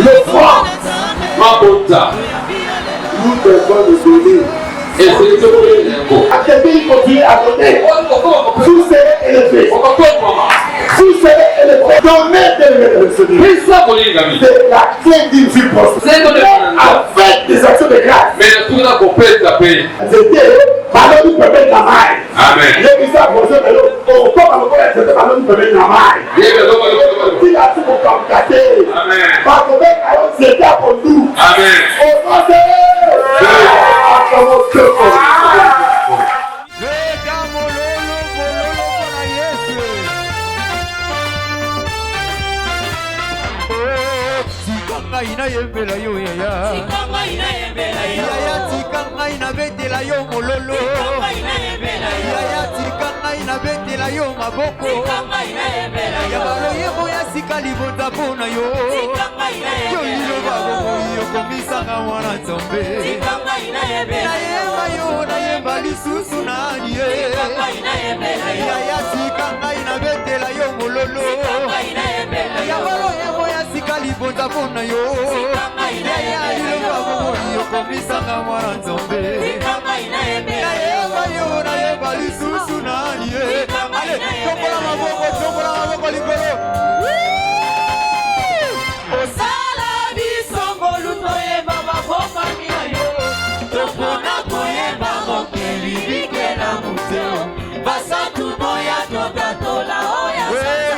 Je crois. Tout est bon de donner. À quelqu'un il continue à donner. Vous serez élevé. Vous serez élevé. Donnez de recevoir. C'est la clé d'une vie prospère. Avec des actions de grâce. C'était ballon du peuple de la maille. Amen. Les gens qui ont besoin de l'eau. Au corps à l'eau, c'était ballon du peuple de la maille. Il a tout pour combattre. Amen. Par contre, c'était pour nous. Amen. Au nom de ina yembela yo yaya tikanga ina yembela yo yaya tikanga ina betela yo mololo tikanga ina yembela yo yaya tikanga ina betela yo maboko tikanga ina yembela yo ya balo yebo ya sikali bonda pona yo tikanga ina yembela yo yo babo yo komisanga mwana nzombe tikanga ina yembela yo na yemba lisusu nani ye tikanga ina yembela yo yaya tikanga ina betela yo mololo tikanga ina yembela yo ya balo yebo ya sikali bonda pona yo komisanga mwana nzombe nayeba lisusu nani ye tombola maboko likolo osala bisongolu toyeba mabokami na yo topona koyeba mokeli bikela muteo basantu moya tokatola oya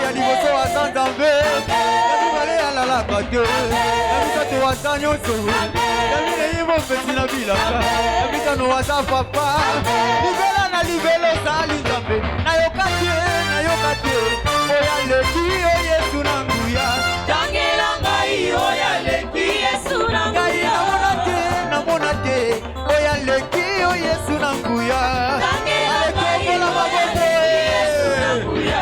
ya liboso aza nzambe ya mibale alalaka te yabitatu aza nyonso yamine yimo mpesi na bilaka yabitano aza papa libela na libelo osali nzambe nayoka te oya leki o yesu na nguya tangela ngai oya leki yesu na nguya namona te oya leki o yesu na nguya tangela ngai oya leki yesu na nguya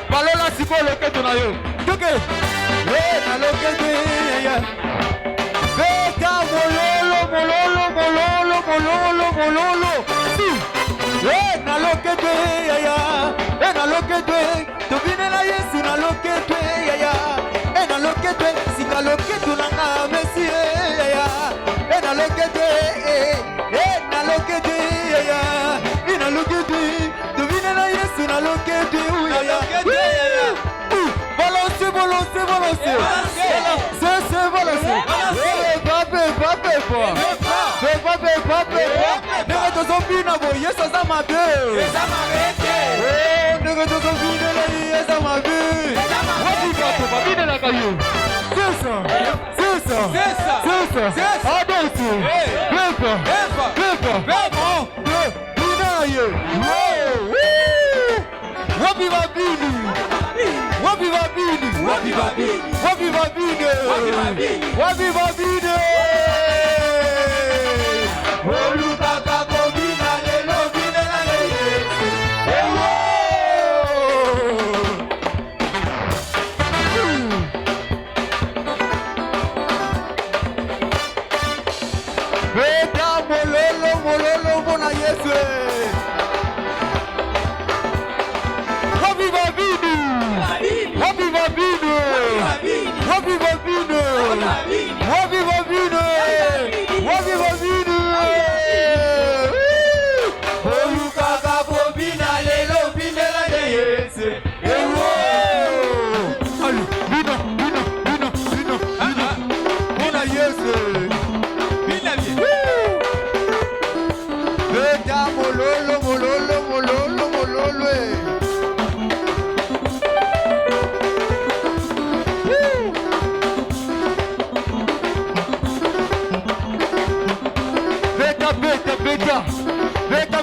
Balola siko loketo na yo. Toke. Na loketo ya. Beta mololo. Si. Na loketo ya. Na loketo. Tobine na Yesu na loketo ya. Na loketo sika loketo na nga Messi ya. Na loketo. Na loketo ya. Na loketo. Tobine na Yesu na loketo ya.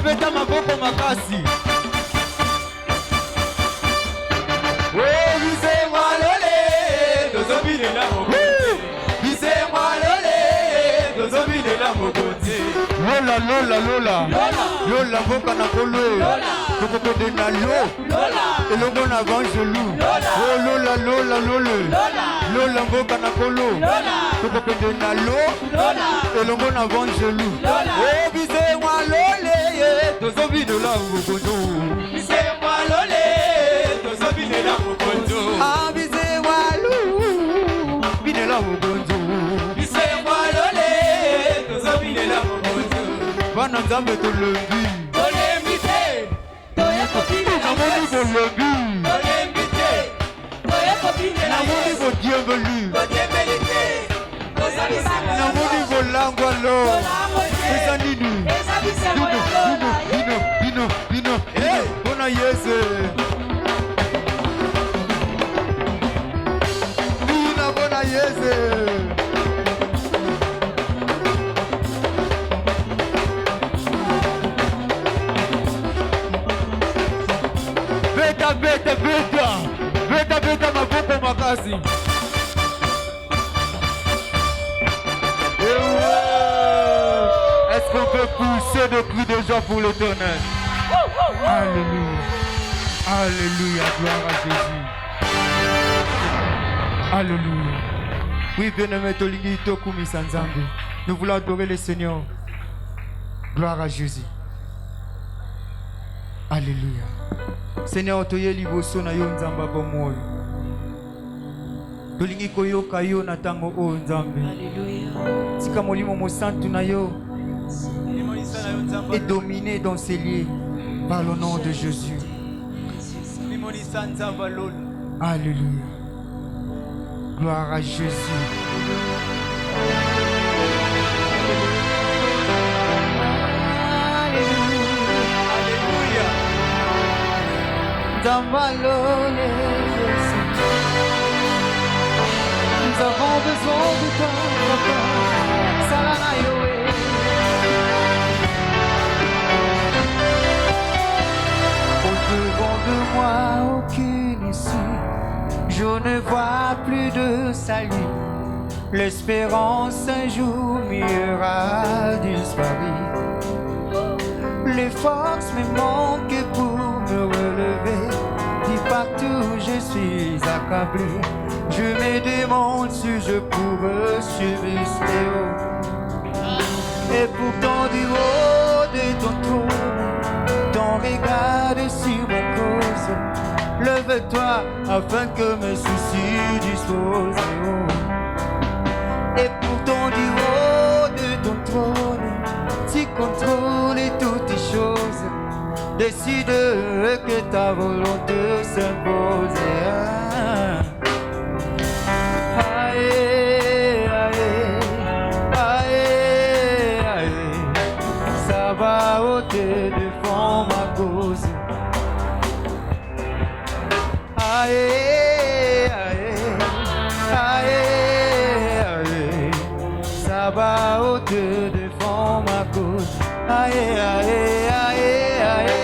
beta maboko makasi. Oh bise mwalole tozobine la mokote. Bise mwalole tozobine la mokote. Lola mboka na kolwe. Tokopede na lo. Elongo na vangelou. Oh Lola mboka na kolo. Tokopede na lo. Elongo na vangelou. Oh bise mwalole tozobine la mokote. Bise mwalole tozobine la mokote. Ah bise mwalou bine la mokote. Bise mwalole tozobine la mokote. Bana nzambe tolembi. Namoni bolembi. Namoni bodiembeli. Namoni bolangwa lo. Eza nini? Bino. Bona Yesu. Bona Yesu. Beta maboko makasi. Est-ce qu'on peut pousser des cris de joie pour l'Éternel? Alléluia, gloire à Jésus. Alléluia. Oui, bien-aimé Tolingi Tokumi Sanzambe, nous voulons adorer le Seigneur. Gloire à Jésus. Alléluia. Seigneur, toye liboso na yo nzamba bomoyo. Tolingi koyoka yo na tango o nzambe. Alléluia. Tika molimo mosantu na yo est dominé dans ces lieux par le nom de Jésus. Alléluia. Gloire à Jésus. Damalone, nous avons besoin de toi, papa. Salana Yoé. Au-devant de moi, aucune issue. Je ne vois plus de salut. L'espérance un jour m'ira disparu. Les forces me manquent pour me relever. Dis partout je suis accablé. Je me demande si je pourrais subsister. Et pourtant du haut de ton trône, ton regard sur ma cause. Lève-toi afin que mes soucis disposent. Et pourtant du haut de ton trône, tu contrôles toutes les choses. Décide que ta volonté s'impose. Aïe, aïe, aïe, aïe. Ça va ôter de fond ma cause. Aïe, aïe, aïe, aïe. Ça va ôter de fond ma cause. Aïe, aïe, aïe, aïe.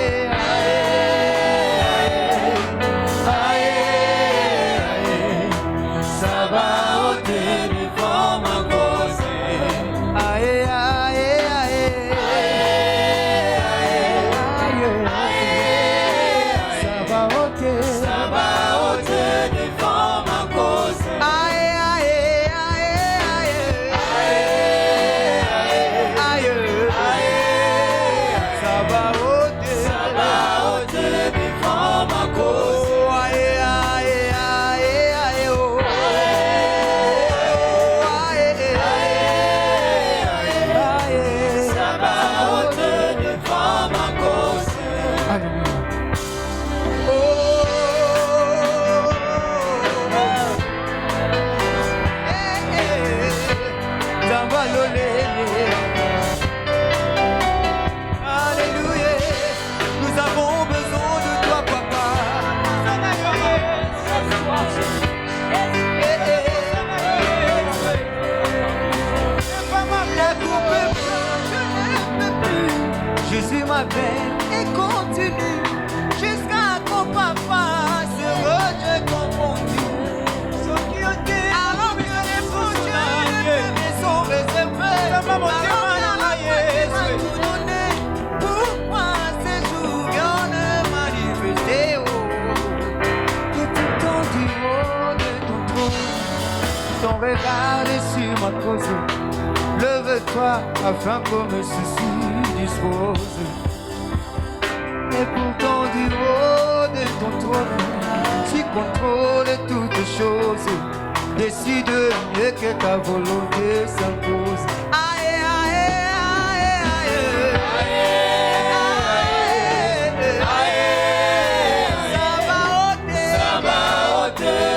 ma peine et continue jusqu'à qu'on papa se rejet confondu. Ce qui a été alors que les projets sont réservés. Ça m'a monté tout donné. Pourquoi ces jours y'en a manifesté? Que tout temps du haut de ton trône, ton regard est sur ma cause. Lève-toi afin qu'on me soucie dispose. Et pourtant du haut de ton trône, tu contrôles toutes choses. Décide que ta volonté s'impose. Aïe, aïe, aïe, aïe, aïe, Sabaoth,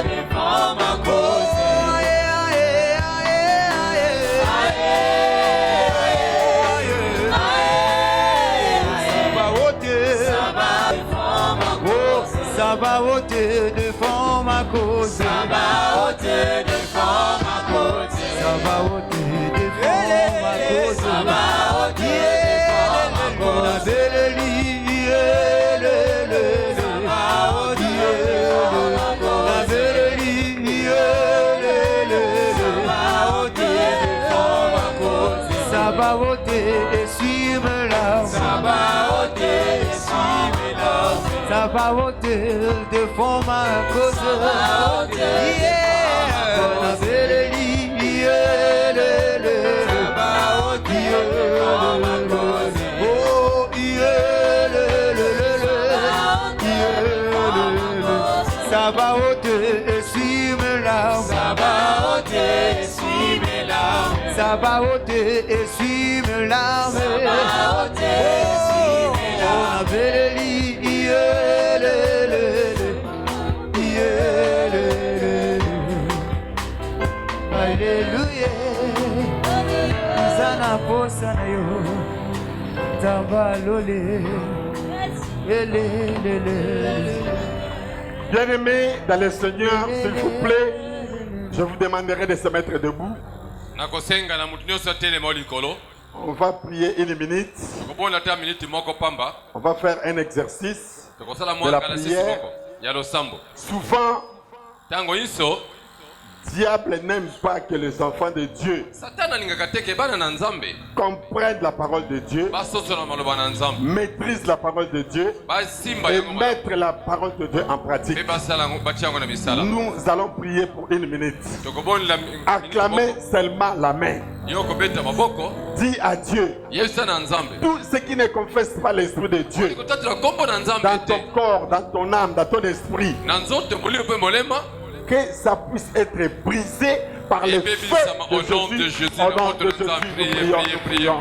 défends ma cause. Sabaoth, défends ma cause. Sabaoth, défends ma cause. Sabaoth, défends ma cause. Sabaoth, défends ma cause. La belle lie, Sabaoth, défends ma cause. La belle lie, Sabaoth, défends ma cause. Sabaoth, essuie mes larmes. Sabaoth, essuie mes larmes. Sabaoth, défends ma cause. Sabaoth, la belle lie, Sabaoth, défends ma cause. Oh, Sabaoth, essuie mes larmes. Sabaoth, essuie mes larmes. Sabaoth, essuie mes larmes. Sabaoth, essuie mes larmes. La belle lie, Alléluia, Zana posana yo, Tabalole, Bien-aimés dans le Seigneur, s'il vous plaît, je vous demanderai de se mettre debout. On va prier une minute. On va faire un exercice de la prière. Souvent, diable n'aime pas que les enfants de Dieu comprennent la parole de Dieu, maîtrisent la parole de Dieu et mettre la parole de Dieu en pratique. Nous allons prier pour une minute. Acclamez seulement la main. Dis à Dieu tout ce qui ne confesse pas l'Esprit de Dieu dans ton corps, dans ton âme, dans ton esprit, que ça puisse être brisé par le feu de Jésus. Au nom de Jésus, nous prions.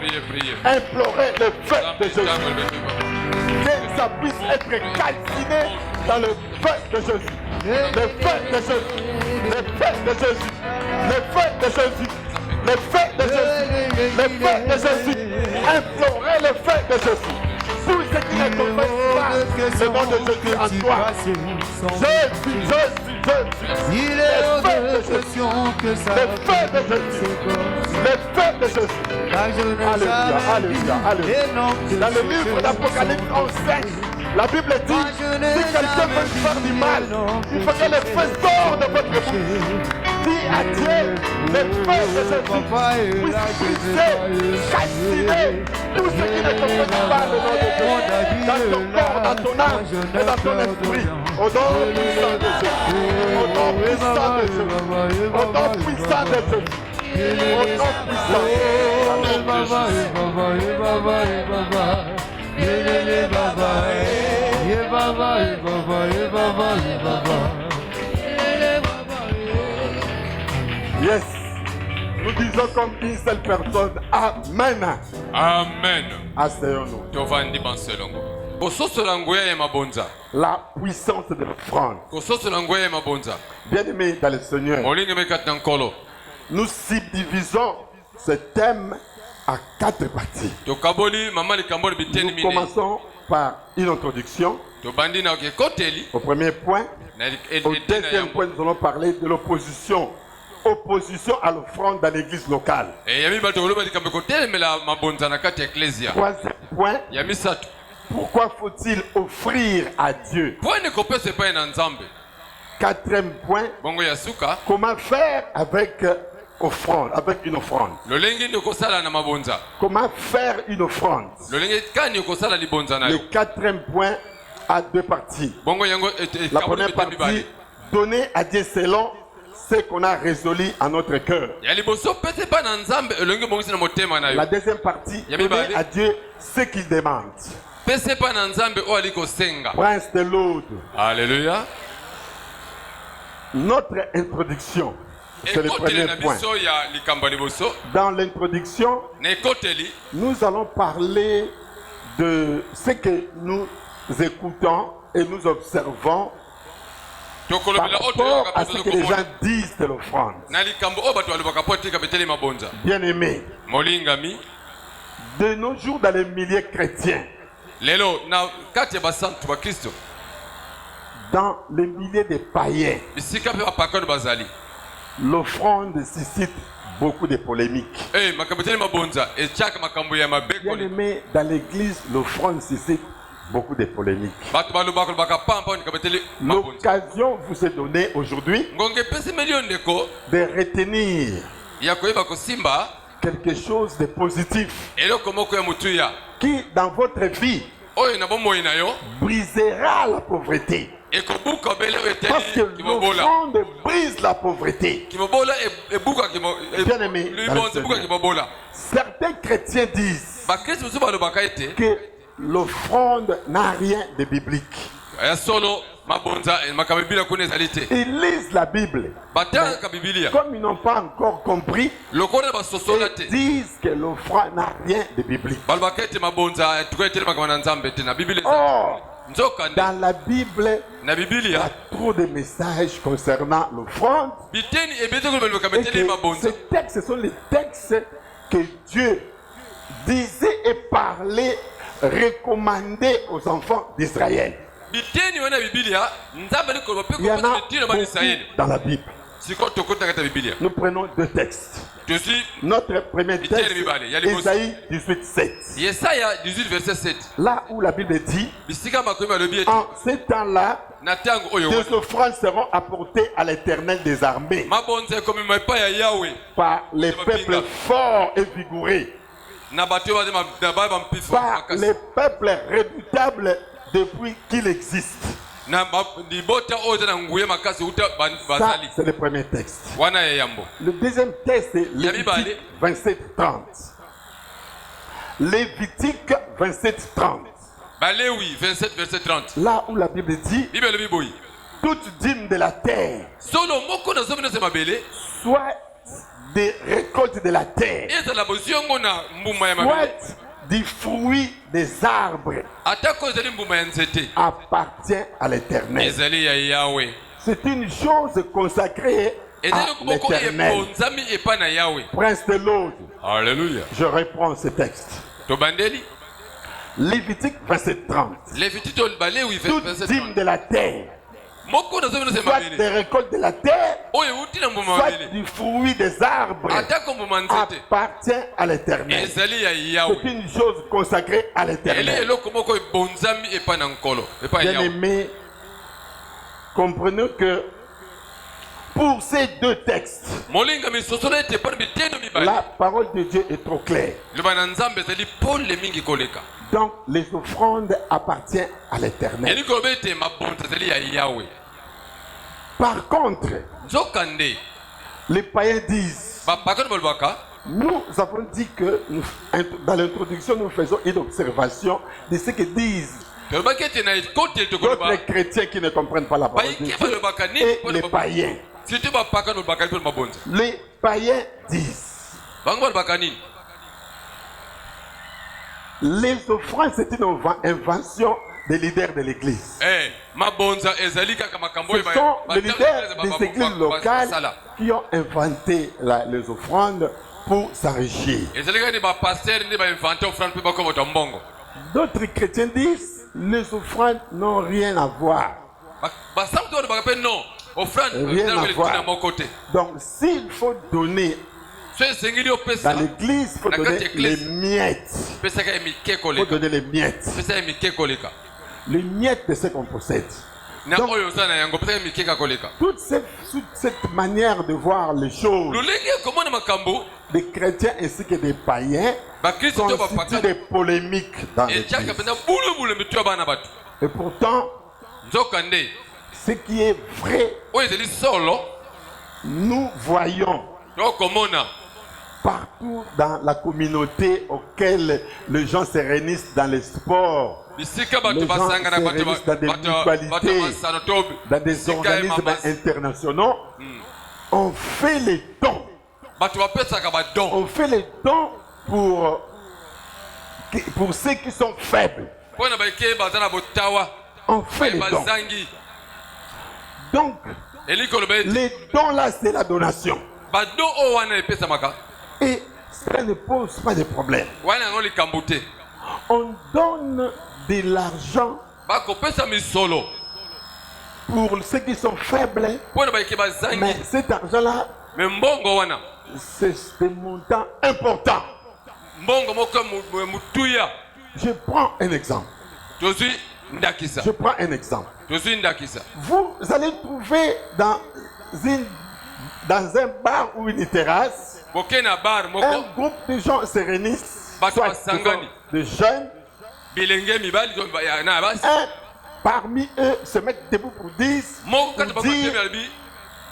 Implorez le feu de Jésus. Que ça puisse être calciné dans le feu de Jésus. Le feu de Jésus. Le feu de Jésus. Le feu de Jésus. Le feu de Jésus. Le feu de Jésus. Implorez le feu de Jésus. Tout ce qui ne confesse pas le nom de Jésus en toi. Jésus. Il est hors de question que ça. Le feu de Jésus. Le feu de Jésus. Alléluia, alléluia, alléluia. Dans le livre d'Apocalypse 11:5, la Bible dit, si quelqu'un veut faire du mal, il faut que le feu sorte de votre bouche. Dis à Dieu, le feu de Jésus puisse briser, calciner tout ce qui ne confesse pas le nom de Dieu. Dans ton corps, dans ton âme et dans ton esprit. Au nom puissant de Jésus. Au nom puissant de Jésus. Au nom puissant de Jésus. Au nom puissant Yes. Nous disons comme une seule personne, Amen. Amen. Asseyons-nous. La puissance de l'offrande. Bien-aimés dans le Seigneur, nous subdivisons ce thème à 4 parties. Nous commençons par une introduction. Au premier point. Au deuxième point, nous allons parler de l'opposition opposition à l'offrande dans l'église locale. Troisième point, pourquoi faut-il offrir à Dieu? Quatrième point, comment faire avec offrande, avec une offrande? Comment faire une offrande? Le quatrième point a deux parties. La première partie, donner à Dieu selon ce qu'on a résolu à notre cœur. La deuxième partie, donner à Dieu ce qu'il demande. Prince de l'autre. Alléluia. Notre introduction, c'est le premier point. Dans l'introduction, nous allons parler de ce que nous écoutons et nous observons par rapport à ce que les gens disent de l'offrande. Bien aimé, de nos jours dans les milieux chrétiens, dans les milliers de païens, l'offrande suscite beaucoup de polémiques. Bien aimé, dans l'église, l'offrande suscite beaucoup de polémiques. L'occasion vous est donnée aujourd'hui de retenir quelque chose de positif qui, dans votre vie, brisera la pauvreté. Parce que l'offrande brise la pauvreté. Bien aimé, certains chrétiens disent que l'offrande n'a rien de biblique. Ils lisent la Bible. Comme ils n'ont pas encore compris, ils disent que l'offrande n'a rien de biblique. Or, dans la Bible, il y a trop de messages concernant l'offrande. Ces textes, ce sont les textes que Dieu disait et parlait, recommandait aux enfants d'Israël. Il y en a beaucoup dans la Bible. Nous prenons deux textes. Notre premier texte, Ésaïe 18:7. Là où la Bible dit, en ces temps-là, des offrandes seront apportées à l'Éternel des armées par les peuples forts et vigoureux, par les peuples redoutables depuis qu'il existe. Ça, c'est le premier texte. Le deuxième texte, c'est Lévitique 27:30. Lévitique 27:30. Là où la Bible dit, toute dîme de la terre, soit des récoltes de la terre, soit du fruit des arbres, appartient à l'Éternel. C'est une chose consacrée à l'Éternel. Prince de l'autre. Alléluia. Je reprends ce texte. Lévitique 27:30. Toute dîme de la terre, soit des récoltes de la terre, soit du fruit des arbres, appartient à l'Éternel. C'est une chose consacrée à l'Éternel. Bien aimé, comprenez que pour ces deux textes, la parole de Dieu est trop claire. Donc les offrandes appartiennent à l'Éternel. Par contre, les païens disent, nous avons dit que dans l'introduction, nous faisons une observation de ce que disent d'autres chrétiens qui ne comprennent pas la parole de Dieu et les païens. Les païens disent, les offrandes, c'est une invention des leaders de l'église. Ce sont les leaders des églises locales qui ont inventé les offrandes pour s'enrichir. D'autres chrétiens disent, les offrandes n'ont rien à voir. rien à voir. Donc s'il faut donner dans l'église, il faut donner les miettes. Il faut donner les miettes. Les miettes de ce qu'on possède. Donc, toute cette manière de voir les choses, des chrétiens ainsi que des païens, constituent des polémiques dans l'église. Et pourtant, ce qui est vrai, nous voyons partout dans la communauté auquel les gens se réunissent dans les sports, les gens se réunissent dans des mutualités, dans des organismes internationaux, on fait les dons. On fait les dons pour ceux qui sont faibles. On fait les dons. Donc, les dons là, c'est la donation. Et ça ne pose pas de problème. On donne de l'argent pour ceux qui sont faibles, mais cet argent-là, c'est des montants importants. Je prends un exemple. Je prends un exemple. Vous allez trouver dans un bar ou une terrasse, un groupe de gens se réunissent, soit de jeunes, parmi eux se mettent debout pour dire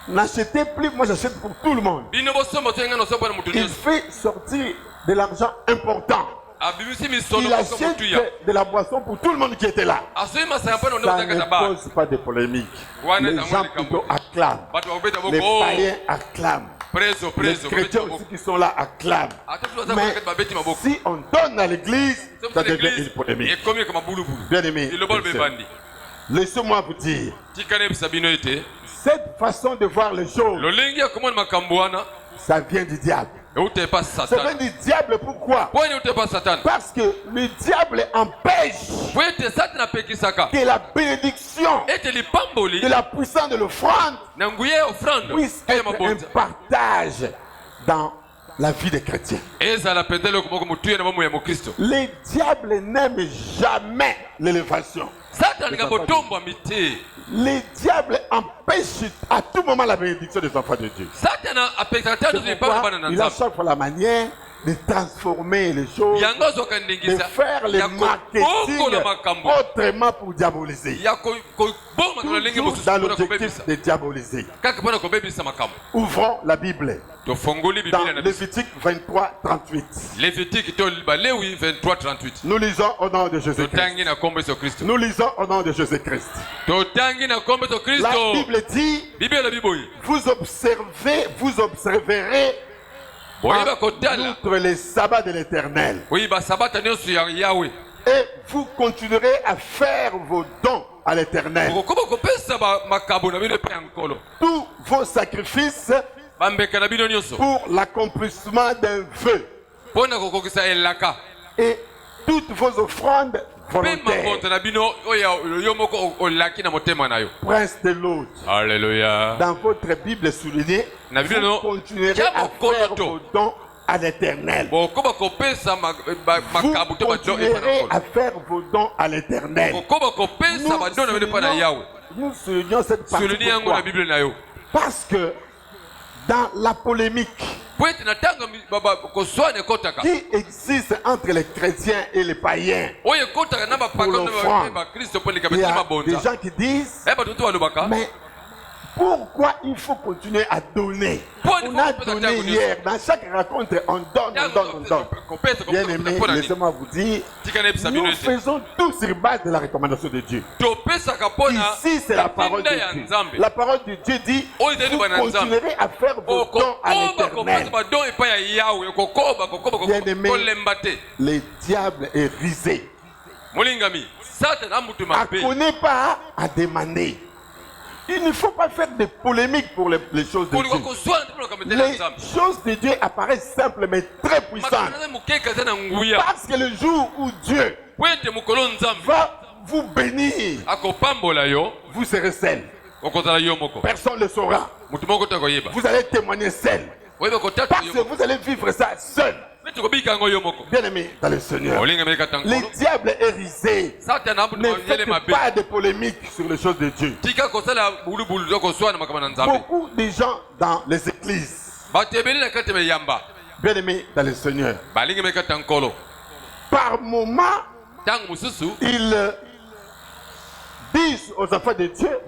n'achetez plus, moi j'achète pour tout le monde. Il fait sortir de l'argent important. Il achète de la boisson pour tout le monde qui était là. Ça ne pose pas de polémique. Les gens plutôt acclament. Les païens acclament. Les chrétiens aussi qui sont là acclament. Mais si on donne à l'église, ça devient une polémique. Bien aimé, laissez-moi vous dire, cette façon de voir les choses, ça vient du diable. Ça vient du diable, pourquoi? Parce que le diable empêche que la bénédiction de la puissance de l'offrande puisse être un partage dans la vie des chrétiens. Le diable n'aime jamais l'élévation. Le diable empêche à tout moment la bénédiction des enfants de Dieu. Il a chaque fois la manière de transformer les choses, de faire le marketing autrement pour diaboliser. Toujours dans l'objectif de diaboliser. Ouvrons la Bible dans Lévitique 23, 38. Nous lisons au nom de Jésus-Christ. Nous lisons au nom de Jésus-Christ. La Bible dit, vous observerez outre les sabbats de l'Éternel. Et vous continuerez à faire vos dons à l'Éternel. Tous vos sacrifices pour l'accomplissement d'un vœu. Et toutes vos offrandes volontaires. Prince de l'autre. Alléluia. Dans votre Bible soulignée, vous continuerez à faire vos dons à l'Éternel. Vous continuerez à faire vos dons à l'Éternel. Nous soulignons cette partie. Pourquoi? Parce que dans la polémique qui existe entre les chrétiens et les païens pour l'offrande, il y a des gens qui disent, mais pourquoi il faut continuer à donner? On a donné hier, dans chaque rencontre, on donne. Bien aimé, laissez-moi vous dire, nous faisons tout sur base de la recommandation de Dieu. Ici, c'est la parole de Dieu. La parole de Dieu dit, vous continuerez à faire vos dons à l'Éternel. Bien aimé, le diable est risé. À connaître pas, à demander. Il ne faut pas faire des polémiques pour les choses de Dieu. Les choses de Dieu apparaissent simples mais très puissantes. Parce que le jour où Dieu va vous bénir, vous serez seul. Personne ne le saura. Vous allez témoigner seul. Parce que vous allez vivre ça seul. Bien aimé dans le Seigneur, le diable est risé. Ne faites pas de polémiques sur les choses de Dieu. Beaucoup de gens dans les églises, bien aimé dans le Seigneur, par moment, ils disent aux enfants de Dieu,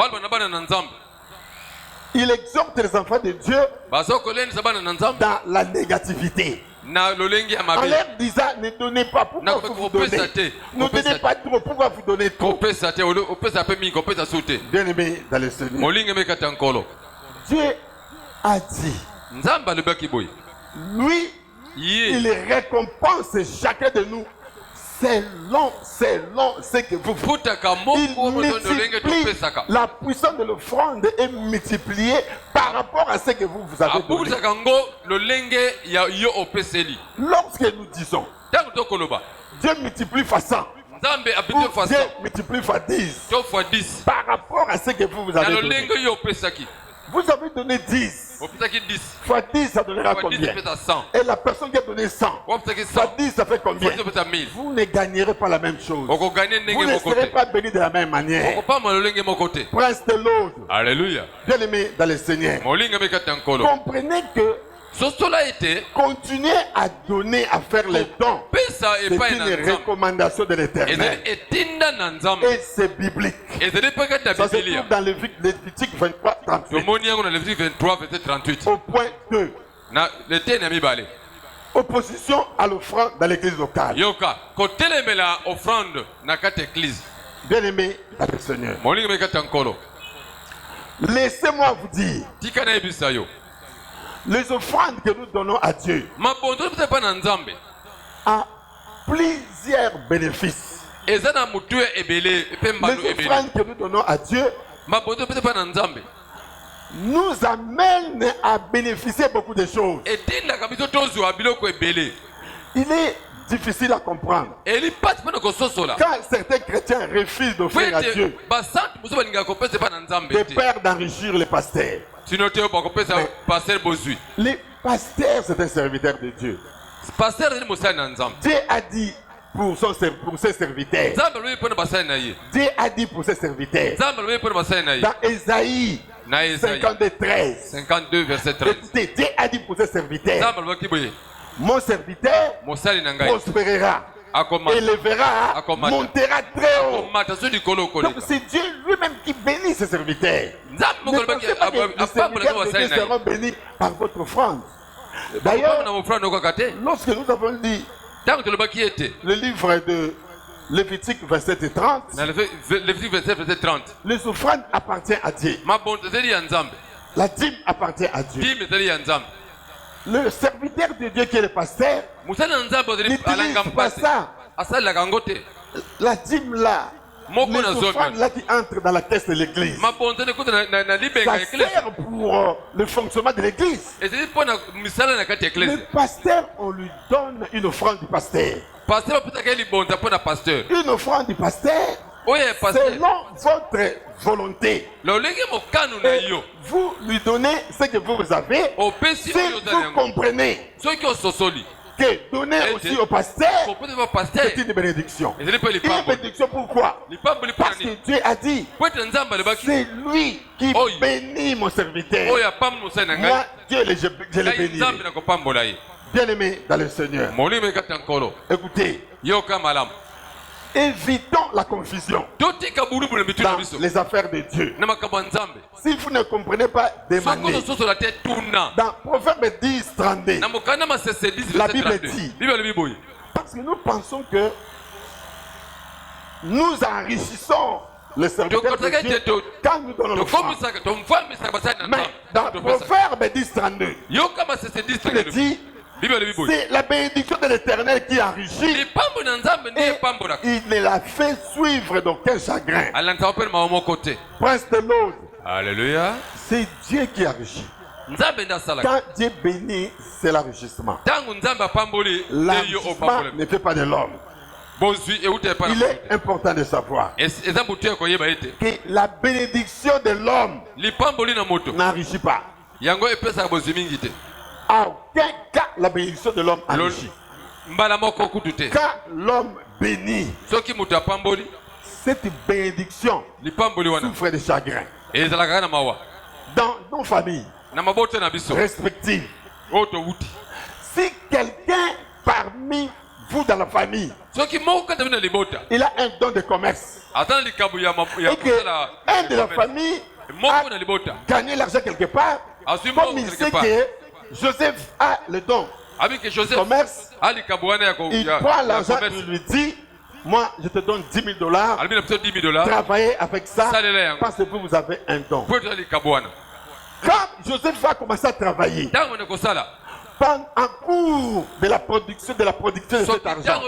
ils exhortent les enfants de Dieu dans la négativité. En leur disant, ne donnez pas, pourquoi vous donnez? Ne donnez pas trop, pourquoi vous donnez trop? Bien aimé dans le Seigneur, Dieu a dit, lui, il récompense chacun de nous selon ce que vous faites. Il multiplie la puissance de l'offrande est multipliée par rapport à ce que vous avez donné. Lorsque nous disons Dieu multiplie fois 100, Dieu multiplie fois 10 par rapport à ce que vous avez donné. Vous avez donné 10. Fois 10, ça donnera combien? Et la personne qui a donné 100, fois 10, ça fait combien? Vous ne gagnerez pas la même chose. Vous ne serez pas bénis de la même manière. Prince de l'autre. Alléluia. Bien aimé dans le Seigneur. Comprenez que continuer à donner, à faire les dons, c'est une recommandation de l'Éternel. Et c'est biblique. Ça se trouve dans Lévitique 23, 38. Au point 2. Opposition à l'offrande dans l'église locale. Bien aimé dans le Seigneur, laissez-moi vous dire, les offrandes que nous donnons à Dieu a plusieurs bénéfices. Les offrandes que nous donnons à Dieu nous amènent à bénéficier beaucoup de choses. Il est difficile à comprendre. Quand certains chrétiens refusent d'offrir à Dieu, de peur d'enrichir les pasteurs. Les pasteurs, c'est un serviteur de Dieu. Dieu a dit pour ses serviteurs. Dieu a dit pour ses serviteurs. Dans Ésaïe 52, verset 13. Écoutez, Dieu a dit pour ses serviteurs. Mon serviteur prospérera, élèvera, montera très haut. Donc c'est Dieu lui-même qui bénit ses serviteurs. Ne pensez pas que les serviteurs de Dieu seront bénis par votre offrande. D'ailleurs, lorsque nous avons lu le livre de Lévitique 27 et 30, les offrandes appartiennent à Dieu. La dîme appartient à Dieu. Le serviteur de Dieu qui est le pasteur n'utilise pas ça. La dîme là, les offrandes là qui entrent dans la caisse de l'église, ça sert pour le fonctionnement de l'église. Le pasteur, on lui donne une offrande du pasteur. Une offrande du pasteur selon votre volonté. Et vous lui donnez ce que vous avez. Si vous comprenez que donner aussi au pasteur, c'est une bénédiction. Une bénédiction pourquoi? Parce que Dieu a dit, c'est lui qui bénit mon serviteur. Moi, Dieu, je le bénis. Bien aimé dans le Seigneur, écoutez, évitons la confusion dans les affaires de Dieu. Si vous ne comprenez pas, demandez. Dans Proverbe 10, 32, la Bible dit, parce que nous pensons que nous enrichissons le serviteur de Dieu quand nous donnons l'offrande. Mais dans Proverbe 10, 32, il dit, c'est la bénédiction de l'Éternel qui enrichit et il ne la fait suivre d'aucun chagrin. Prince de l'autre, Alléluia. C'est Dieu qui enrichit. Quand Dieu bénit, c'est l'enrichissement. L'enrichissement ne fait pas de l'homme. Il est important de savoir que la bénédiction de l'homme n'enrichit pas. À aucun cas, la bénédiction de l'homme enrichit. Quand l'homme bénit, cette bénédiction souffre de chagrin. Dans nos familles respectives, si quelqu'un parmi vous dans la famille, il a un don de commerce, et qu'un de la famille a gagné l'argent quelque part, comme il sait que Joseph a le don de commerce, il prend l'argent et il lui dit: moi, je te donne $10,000. Travaillez avec ça parce que vous avez un don. Quand Joseph va commencer à travailler, en cours de la production de cet argent,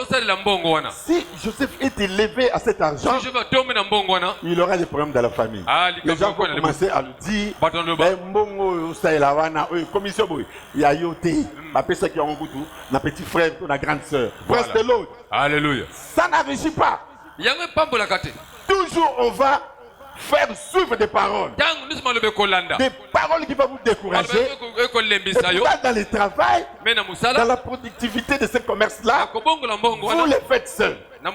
si Joseph est élevé à cet argent, il aura des problèmes dans la famille. Les gens vont commencer à lui dire: il y a yoté, ma petit frère, ma grande soeur. Presque de l'autre. Alléluia. Ça n'enrichit pas. Toujours on va faire suivre des paroles. Des paroles qui vont vous décourager. Et pourquoi dans le travail, dans la productivité de ce commerce-là, vous les faites seuls. Bien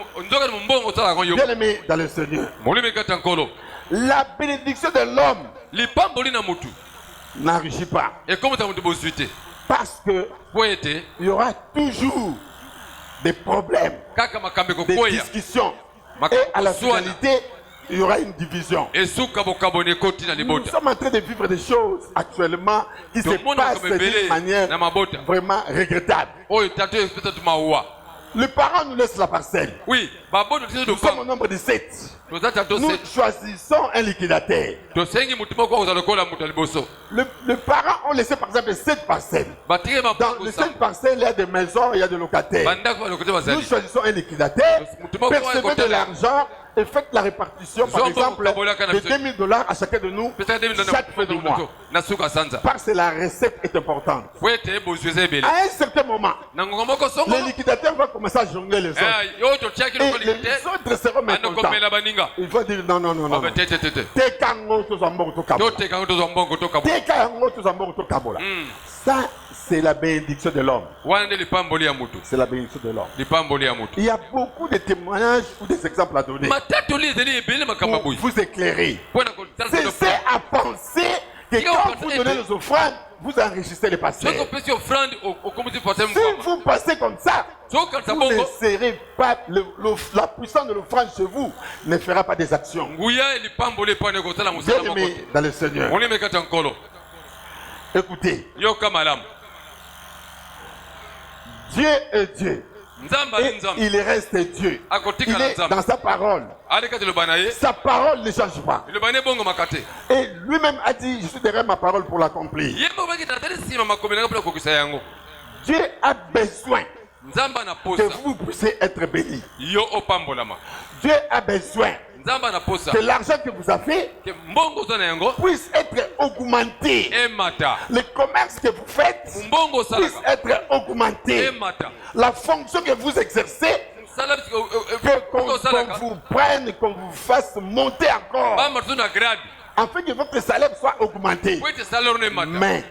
aimé dans le Seigneur, la bénédiction de l'homme n'enrichit pas. Parce que il y aura toujours des problèmes, des discussions. Et à la finalité, il y aura une division. Nous sommes en train de vivre des choses actuellement qui se passent d'une manière vraiment regrettable. Le parent nous laisse la parcelle. Oui, nous sommes au nombre de 7. Nous choisissons un liquidateur. Le parent a laissé par exemple 7 parcelles. Dans les 7 parcelles, il y a des maisons, il y a des locataires. Nous choisissons un liquidateur, percevez de l'argent et faites la répartition par exemple de $2,000 à chacun de nous chaque fin de mois. Parce que la recette est importante. À un certain moment, le liquidateur va commencer à jongler les autres. Et les autres seront mécontents. Il faut dire non. Ça, c'est la bénédiction de l'homme. C'est la bénédiction de l'homme. Il y a beaucoup de témoignages ou des exemples à donner pour vous éclairer. Cessez à penser que quand vous donnez les offrandes, vous enrichissez les pasteurs. Si vous passez comme ça, vous ne serez pas, la puissance de l'offrande chez vous ne fera pas des actions. Bien-aimés dans le Seigneur, écoutez, Dieu est Dieu. Et il reste Dieu. Il est dans sa parole. Sa parole ne change pas. Et lui-même a dit: je suis derrière ma parole pour l'accomplir. Dieu a besoin que vous puissiez être bénis. Dieu a besoin que l'argent que vous avez puisse être augmenté. Le commerce que vous faites puisse être augmenté. La fonction que vous exercez, qu'on vous prenne, qu'on vous fasse monter encore, afin que votre salaire soit augmenté. Mais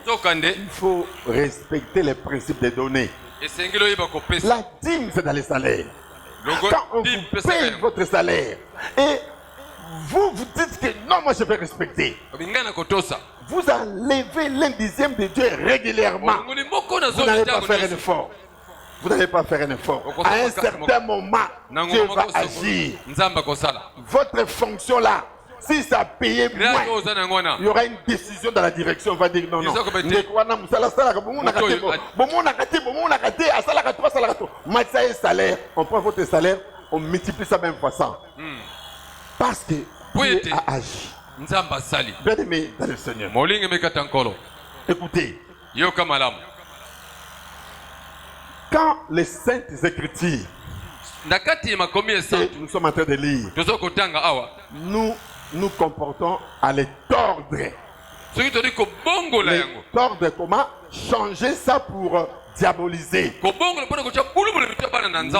il faut respecter les principes des données. La dîme, c'est dans les salaires. Quand on vous paye votre salaire et vous dites que non, moi je vais respecter, vous enlevez l'1/10 de Dieu régulièrement. Vous n'allez pas faire un effort. Vous n'allez pas faire un effort. À un certain moment, Dieu va agir. Votre fonction là, si ça paye moins, il y aura une décision dans la direction. On va dire non. On prend votre salaire, on multiplie ça même fois 100. Parce que Dieu a agi. Bien aimé dans le Seigneur, écoutez, quand les saintes écritures, nous sommes en train de lire, nous comportons à les tordre. Les tordre, comment changer ça pour diabolisés,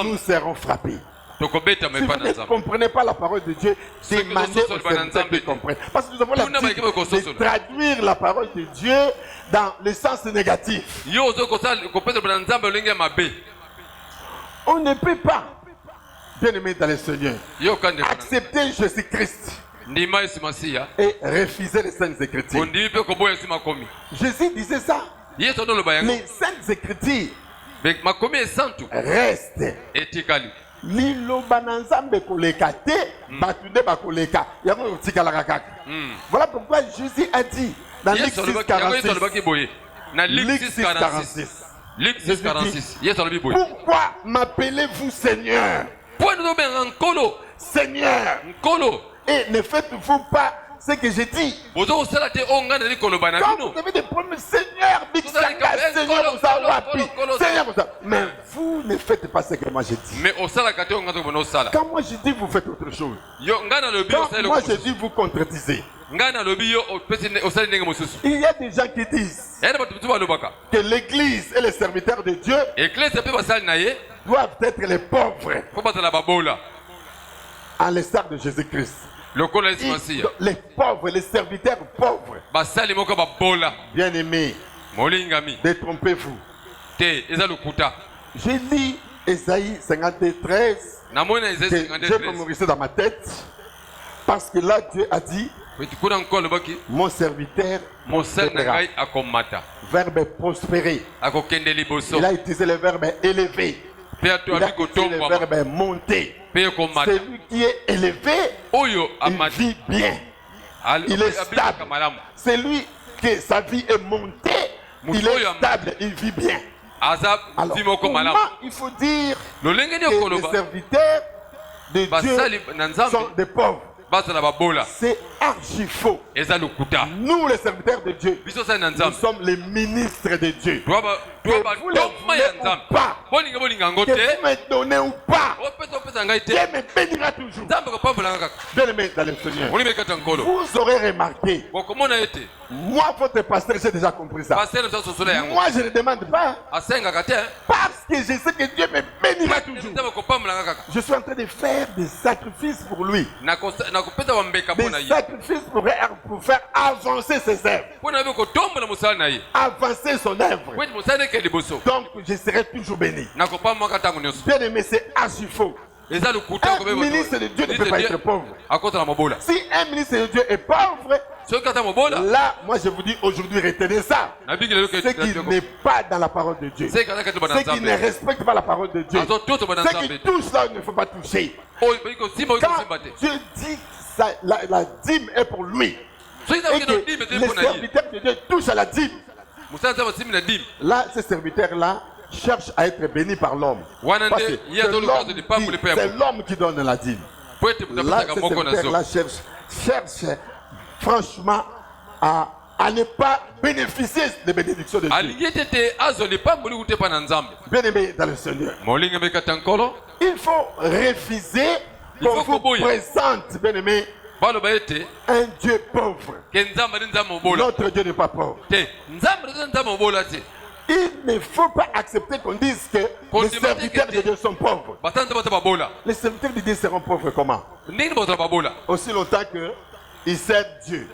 nous serons frappés. Si vous ne comprenez pas la parole de Dieu, demandez aux serviteurs de comprendre. Parce que nous avons l'habitude de traduire la parole de Dieu dans le sens négatif. On ne peut pas, bien aimé dans le Seigneur, accepter Jésus-Christ et refuser les Saintes Écritures. Jésus disait ça. Les Saintes Écritures restent. Voilà pourquoi Jésus a dit dans Luc 6,46, pourquoi m'appelez-vous Seigneur, Seigneur, et ne faites-vous pas ce que j'ai dit? Quand vous avez des problèmes, Seigneur, mais vous ne faites pas ce que moi j'ai dit. Quand moi je dis, vous faites autre chose. Quand moi je dis, vous contredisez. Il y a des gens qui disent que l'église et les serviteurs de Dieu doivent être les pauvres, à l'instar de Jésus-Christ. Les pauvres, les serviteurs pauvres. Bien aimés, détrompez-vous. J'ai lu Ésaïe 53. Je peux me rester dans ma tête. Parce que là, Dieu a dit, mon serviteur prospérera. Verbe prospérer. Il a utilisé le verbe élever. Il a utilisé le verbe monter. Celui qui est élevé, il vit bien. Il est stable. Celui que sa vie est montée, il est stable, il vit bien. Alors, comment il faut dire que les serviteurs de Dieu sont des pauvres? C'est archi faux. Nous, les serviteurs de Dieu, nous sommes les ministres de Dieu. Que vous le voulez ou pas, que vous me donnez ou pas, Dieu me bénira toujours. Bien aimé dans le Seigneur, vous aurez remarqué, moi, votre pasteur, j'ai déjà compris ça. Moi, je ne demande pas, parce que je sais que Dieu me bénira toujours. Je suis en train de faire des sacrifices pour lui. Des sacrifices pour faire avancer ses œuvres. Avancer son œuvre. Donc je serai toujours béni. Bien aimé, c'est archi faux. Un ministre de Dieu ne peut pas être pauvre. Si un ministre de Dieu est pauvre, là, moi je vous dis aujourd'hui, retenez ça. Ce qui n'est pas dans la parole de Dieu. Ce qui ne respecte pas la parole de Dieu. Ce qui touche là, il ne faut pas toucher. Quand Dieu dit que la dîme est pour lui, et que les serviteurs de Dieu touchent à la dîme, là, ces serviteurs-là cherchent à être bénis par l'homme. Parce que c'est l'homme qui donne la dîme. Là, ces serviteurs-là cherchent franchement à ne pas bénéficier des bénédictions de Dieu. Bien aimé dans le Seigneur, il faut refuser qu'on vous présente, bien aimé, un Dieu pauvre. Notre Dieu n'est pas pauvre. Il ne faut pas accepter qu'on dise que les serviteurs de Dieu sont pauvres. Les serviteurs de Dieu seront pauvres comment? Aussi longtemps qu'ils servent Dieu.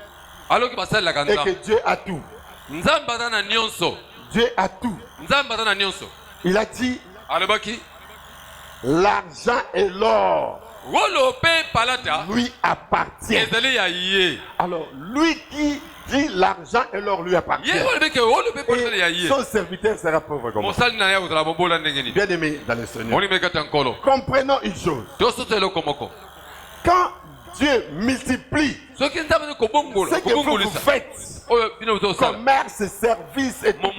Et que Dieu a tout. Dieu a tout. Il a dit, l'argent et l'or lui appartient. Alors, lui qui dit l'argent et l'or lui appartient, et son serviteur sera pauvre comme moi. Bien aimé dans le Seigneur, comprenons une chose. Quand Dieu multiplie ce que vous faites, commerce, service et tout,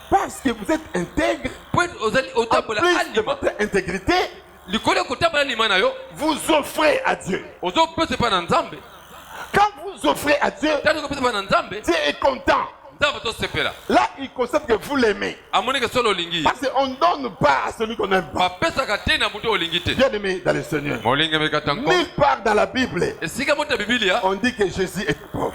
parce que vous êtes intègre, en plus de votre intégrité, vous offrez à Dieu. Quand vous offrez à Dieu, Dieu est content. Là, il constate que vous l'aimez. Parce qu'on ne donne pas à celui qu'on n'aime pas. Bien aimé dans le Seigneur, nulle part dans la Bible on dit que Jésus est pauvre.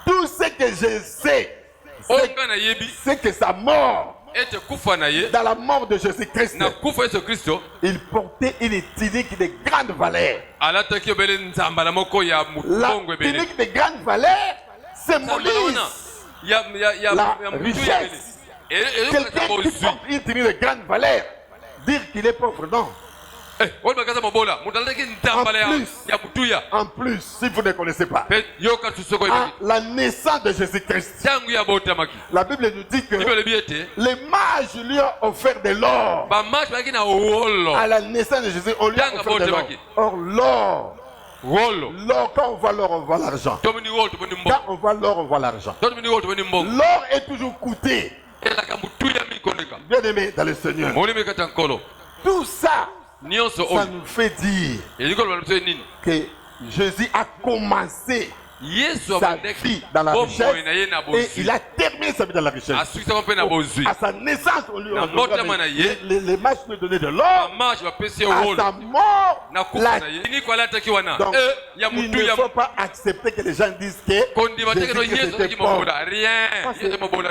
Tout ce que je sais c'est que sa mort, dans la mort de Jésus-Christ, il portait une tunique de grande valeur. La tunique de grande valeur symbolise la richesse. Quelqu'un qui porte une tunique de grande valeur, dire qu'il est pauvre, non. En plus, si vous ne connaissez pas, à la naissance de Jésus-Christ, la Bible nous dit que les mages lui ont offert de l'or. À la naissance de Jésus, on lui a offert de l'or. Or, l'or, quand on voit l'or, on voit l'argent. Quand on voit l'or, on voit l'argent. L'or est toujours coûté. Bien aimé dans le Seigneur. Tout ça, ça nous fait dire que Jésus a commencé sa vie dans la richesse et il a terminé sa vie dans la richesse. À sa naissance, on lui a donné les matchs lui donnaient de l'or. À sa mort, la... Donc, il ne faut pas accepter que les gens disent que Jésus était pauvre.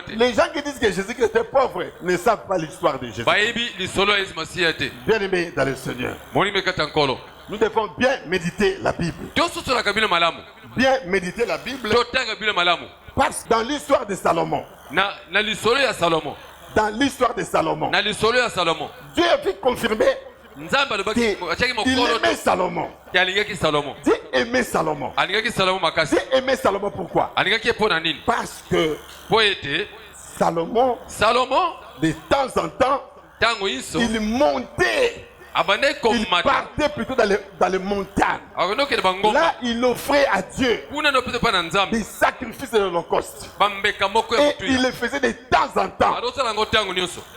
Les gens qui disent que Jésus était pauvre ne savent pas l'histoire de Jésus. Bien aimé dans le Seigneur, nous devons bien méditer la Bible. Bien méditer la Bible. Parce que dans l'histoire de Salomon, Dieu a vu confirmer qu'il aimait Salomon. Dieu aimait Salomon. Dieu aimait Salomon pourquoi? Parce que Salomon, de temps en temps, il montait. Il partait plutôt dans les montagnes. Là, il offrait à Dieu des sacrifices de l'Holocauste. Et il le faisait de temps en temps.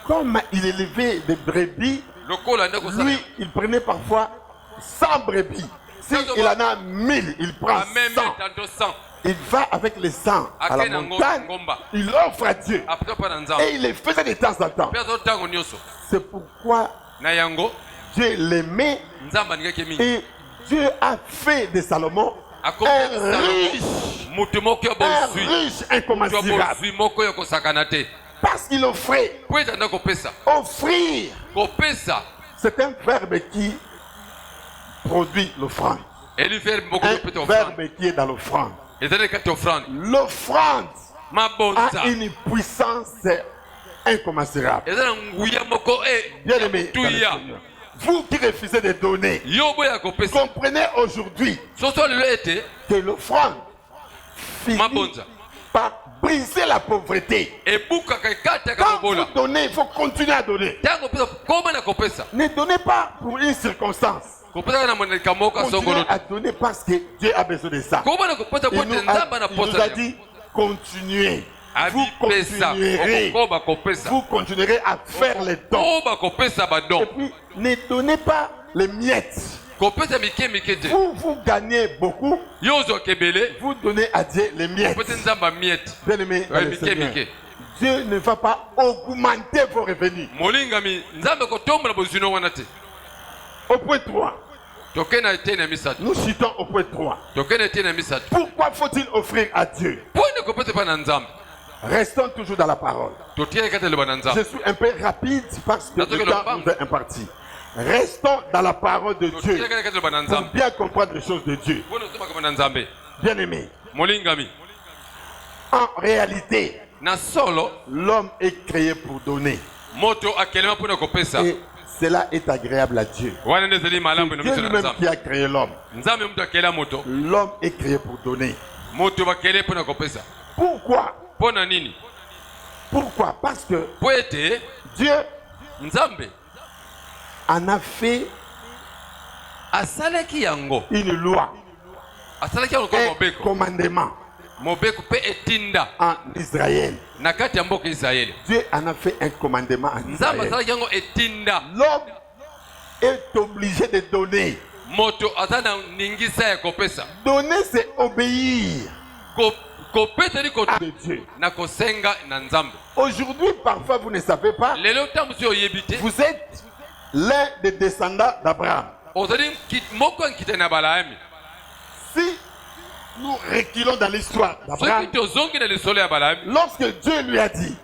Comme il élevait des brebis, lui, il prenait parfois 100 brebis. S'il en a 1000, il prend 100. Il va avec les 100 à la montagne, il offre à Dieu. Et il le faisait de temps en temps. C'est pourquoi Dieu l'aimait et Dieu a fait de Salomon un riche incommensurable. Parce qu'il offrait. Offrir, c'est un verbe qui produit l'offrande. Un verbe qui est dans l'offrande. L'offrande a une puissance incommensurable. Bien aimé, vous qui refusez de donner, comprenez aujourd'hui que l'offrande finit par briser la pauvreté. Quand vous donnez, il faut continuer à donner. Ne donnez pas pour une circonstance. Continuez à donner parce que Dieu a besoin de ça. Il nous a dit continuez. Vous continuerez à faire les dons. Et puis, ne donnez pas les miettes. Vous gagnez beaucoup. Vous donnez à Dieu les miettes. Bien aimé, Dieu ne va pas augmenter vos revenus. Au point 3. Nous citons au point 3. Pourquoi faut-il offrir à Dieu? Restons toujours dans la parole. Je suis un peu rapide parce que le temps nous est imparti. Restons dans la parole de Dieu pour bien comprendre les choses de Dieu. Bien aimé, en réalité, l'homme est créé pour donner. Et cela est agréable à Dieu. C'est Dieu lui-même qui a créé l'homme. L'homme est créé pour donner. Pourquoi? Pourquoi? Parce que Dieu en a fait une loi, un commandement en Israël. Dieu en a fait un commandement en Israël. L'homme est obligé de donner. Donner, c'est obéir à Dieu. Aujourd'hui, parfois, vous ne savez pas, vous êtes l'un des descendants d'Abraham. Si nous reculons dans l'histoire d'Abraham, lorsque Dieu lui a dit,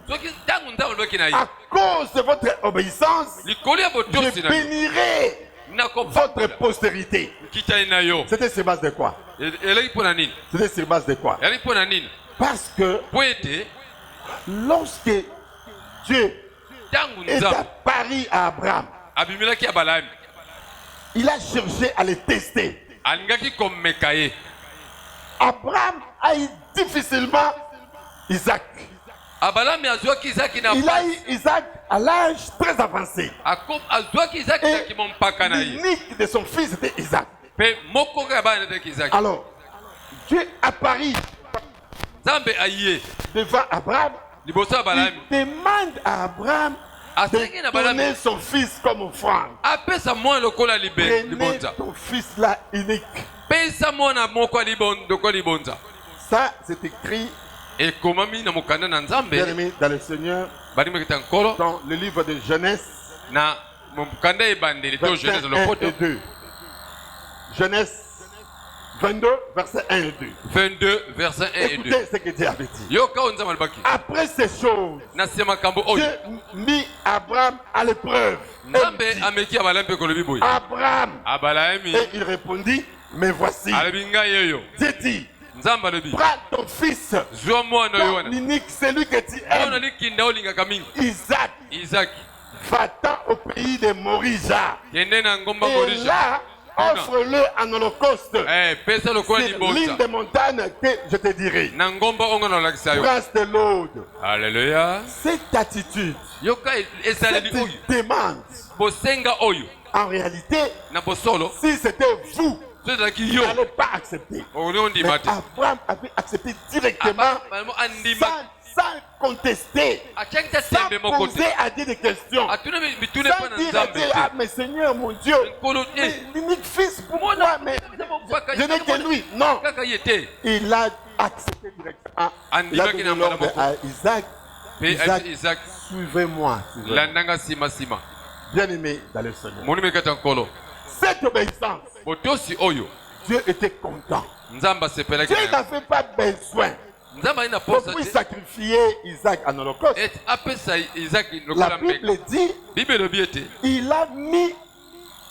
à cause de votre obéissance, je bénirai votre postérité. C'était sur base de quoi? C'était sur base de quoi? Parce que lorsque Dieu est apparu à Abraham, il a cherché à les tester. Abraham a eu difficilement Isaac. Il a eu Isaac à l'âge très avancé. Et l'unique de son fils était Isaac. Alors, Dieu apparut devant Abraham. Il demande à Abraham de donner son fils comme offrande. Prenez ton fils là unique. Ça, c'est écrit bien aimé dans le Seigneur dans le livre de Genèse 21 et 2. Genèse 22, versets 1 et 2. 22, versets 1 et 2. Écoutez ce que Dieu avait dit. Après ces choses, Dieu mit Abraham à l'épreuve. Abraham, et il répondit, mais voici. Dieu dit, prends ton fils, ton unique, celui que tu aimes, Isaac, va-t'en au pays de Morija. Et là, offre-le en holocauste. C'est l'île des montagnes que je te dirai. Prince de l'Aude. Alléluia. Cette attitude, cette demande, en réalité, si c'était vous, vous n'allez pas accepter. Mais Abraham avait accepté directement sans contester, sans poser à Dieu des questions, sans dire à Dieu, ah mais Seigneur mon Dieu, l'unique fils pour moi, mais je n'ai que lui. Non, il a accepté directement. Il a donné l'ordre à Isaac, suivez-moi. Bien aimé dans le Seigneur. Cette obéissance, Dieu était content. Dieu n'avait pas besoin de sacrifier Isaac en holocauste. La Bible dit, il a mis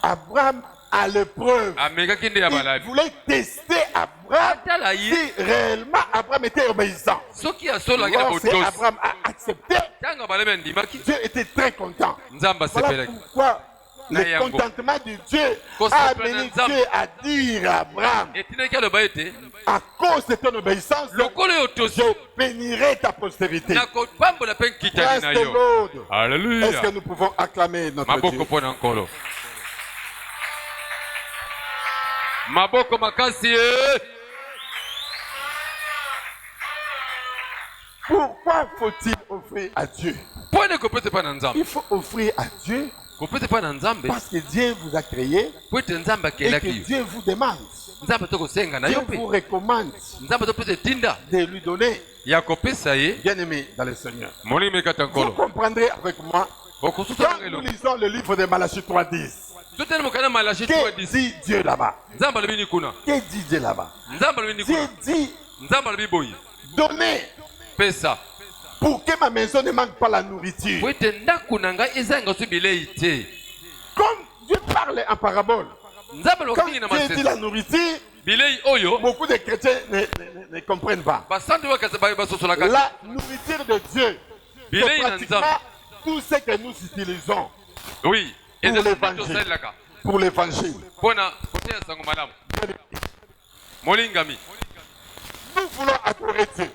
Abraham à l'épreuve. Il voulait tester Abraham si réellement Abraham était obéissant. Lorsque Abraham a accepté, Dieu était très content. Voilà pourquoi le contentement de Dieu a amené Dieu à dire à Abraham, à cause de ton obéissance, je bénirai ta postérité. Grâce de l'Aude. Est-ce que nous pouvons acclamer notre Dieu? Pourquoi faut-il offrir à Dieu? Il faut offrir à Dieu parce que Dieu vous a créé et que Dieu vous demande. Dieu vous recommande de lui donner. Bien aimé dans le Seigneur, vous comprendrez avec moi quand nous lisons le livre de Malachie 3:10. Que dit Dieu là-bas? Que dit Dieu là-bas? Dieu dit, donnez pour que ma maison ne manque pas la nourriture. Comme Dieu parle en parabole, quand Dieu dit la nourriture, beaucoup de chrétiens ne comprennent pas. La nourriture de Dieu, c'est pratiquement tout ce que nous utilisons pour l'évangile. Nous voulons adorer Dieu.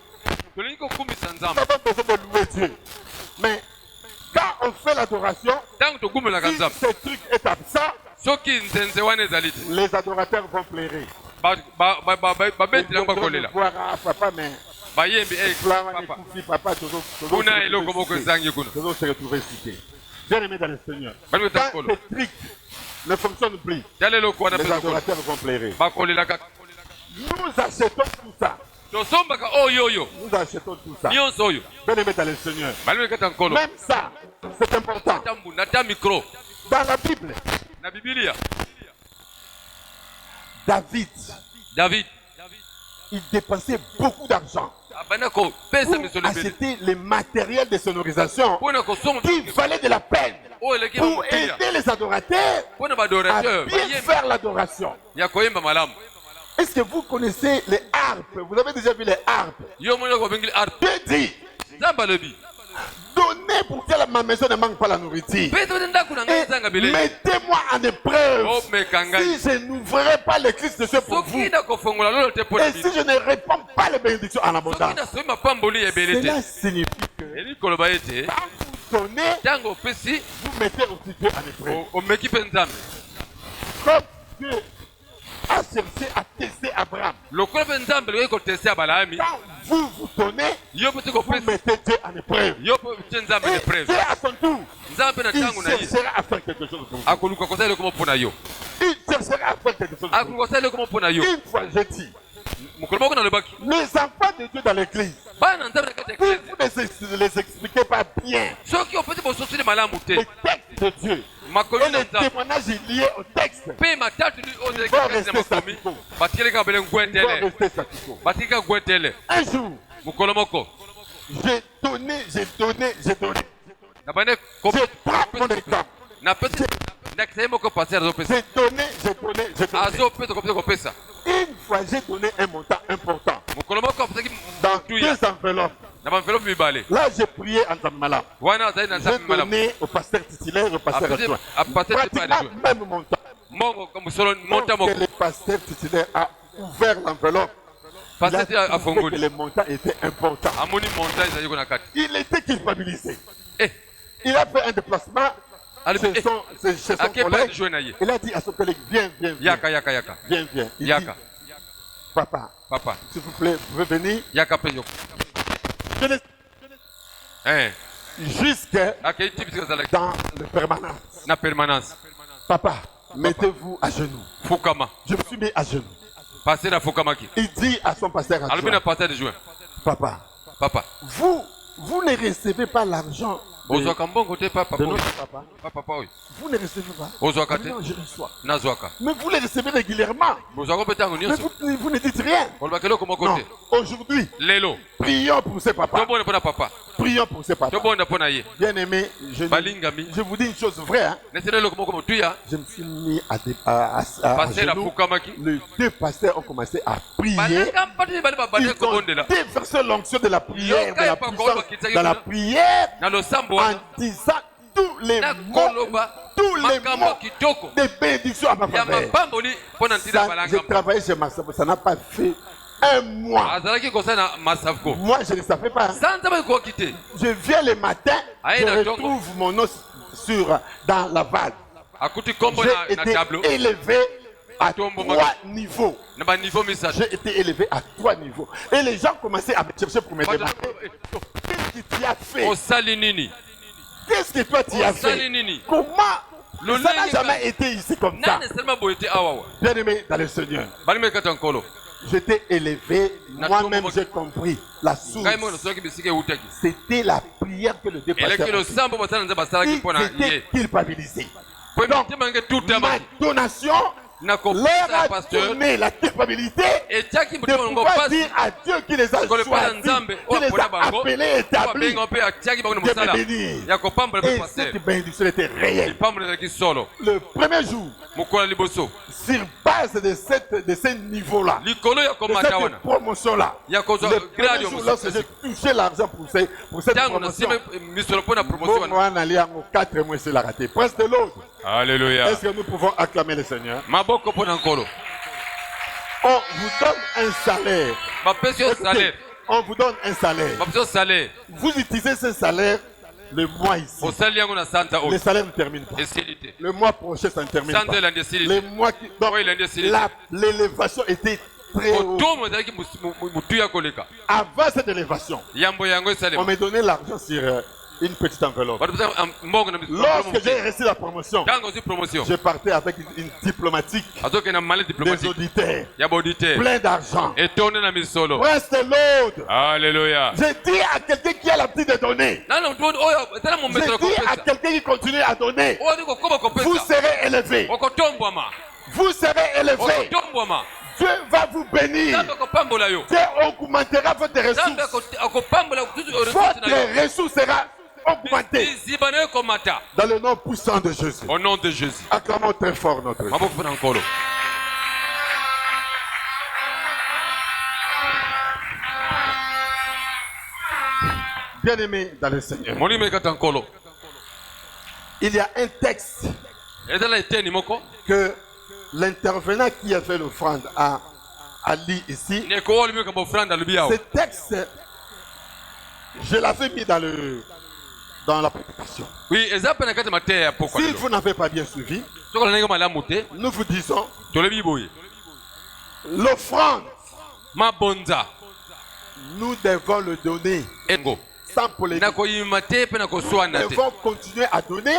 Nous avons besoin de louer Dieu. Mais quand on fait l'adoration, si ce truc est absent, les adorateurs vont pleurer. Ils vont voir à papa, mais papa, toujours se retrouver cité. Bien aimé dans le Seigneur. Quand ce truc ne fonctionne plus, les adorateurs vont pleurer. Nous achetons tout ça. Nous achetons tout ça. Bien aimé dans le Seigneur. Même ça, c'est important. Dans la Bible, David il dépensait beaucoup d'argent pour acheter les matériels de sonorisation qui valaient de la peine pour aider les adorateurs à bien faire l'adoration. Est-ce que vous connaissez les harpes? Vous avez déjà vu les harpes? Dieu dit, donnez pour que ma maison ne manque pas la nourriture. Mettez-moi en épreuve si je n'ouvrirai pas l'église de Dieu pour vous. Et si je ne réponds pas les bénédictions en abondance. Cela signifie que quand vous donnez, vous mettez aussi Dieu en épreuve. Comme Dieu a cherché à tester Abraham. Quand vous vous donnez, vous mettez Dieu en épreuve. Et Dieu à son tour, il cherchera à faire quelque chose pour vous. Il cherchera à faire quelque chose pour vous. Une fois je dis, les enfants de Dieu dans l'église, vous ne les expliquez pas bien. Les textes de Dieu et les témoignages liés au texte vont rester statu quo. Un jour, j'ai donné. Je prends mon exemple. J'ai donné. Une fois, j'ai donné un montant important dans 2 enveloppes. Là, j'ai prié en Tamala. J'ai donné au pasteur titulaire, au pasteur adjoint. Pratiquement même montant. Donc, le pasteur titulaire a ouvert l'enveloppe. Il a trouvé que le montant était important. Il était culpabilisé. Il a fait un déplacement chez son collègue. Il a dit à son collègue, viens. Viens. Il dit, papa, s'il vous plaît, vous pouvez venir. Jusqu'à dans la permanence. Papa, mettez-vous à genoux. Je me suis mis à genoux. Il dit à son pasteur adjoint, papa, vous ne recevez pas l'argent de notre papa. Vous ne recevez pas. Non, je reçois. Mais vous les recevez régulièrement. Mais vous ne dites rien. Non. Aujourd'hui, prions pour ces papas. Prions pour ces papas. Bien aimé, je vous dis une chose vraie. Hein? Je me suis mis à genoux. Les 2 pasteurs ont commencé à prier. Ils ont déversé l'onction de la prière, de la puissance dans la prière, en disant tous les mots de bénédiction à ma faveur. J'ai travaillé chez Massavo, ça n'a pas fait 1 mois. Moi, je ne savais pas. Je viens le matin, je retrouve mon os dans la vague. J'ai été élevé à 3 niveaux. J'ai été élevé à 3 niveaux. Et les gens commençaient à me chercher pour me demander, qu'est-ce que tu as fait? Qu'est-ce que toi tu as fait? Comment? Ça n'a jamais été ici comme ça. Bien aimé dans le Seigneur, j'étais élevé, moi-même j'ai compris la source. C'était la prière que le dépasseur était culpabilisé. Donc, ma donation leur a donné la culpabilité de pouvoir dire à Dieu qui les a choisis, qui les a appelés, établis, de me bénir. Et cette bénédiction était réelle. Le premier jour, sur base de ce niveau-là, de cette promotion-là, le premier jour, lorsque j'ai touché l'argent pour cette promotion, moi, en alliant aux 4 mois, c'est la raté. Presque de l'autre. Alléluia. Est-ce que nous pouvons acclamer le Seigneur? On vous donne un salaire. Écoutez, on vous donne un salaire. Vous utilisez ce salaire le mois ici. Le salaire ne termine pas. Le mois prochain, ça ne termine pas. Le mois qui... Donc, l'élévation était très haut. Avant cette élévation, on m'a donné l'argent sur une petite enveloppe. Lorsque j'ai reçu la promotion, je partais avec une diplomatique, des auditeurs, plein d'argent. Reste l'autre. Alléluia. J'ai dit à quelqu'un qui a l'habitude de donner. J'ai dit à quelqu'un qui continue à donner. Vous serez élevé. Vous serez élevé. Dieu va vous bénir. Dieu augmentera votre ressources. Votre ressources sera augmentée. Dans le nom puissant de Jésus. Au nom de Jésus. Acclamons très fort notre Dieu. Bien-aimé dans le Seigneur, il y a un texte que l'intervenant qui a fait l'offrande a lu ici. Ce texte, je l'avais mis dans la prédication. Si vous n'avez pas bien suivi, nous vous disons l'offrande, nous devons le donner sans polémique. Nous devons continuer à donner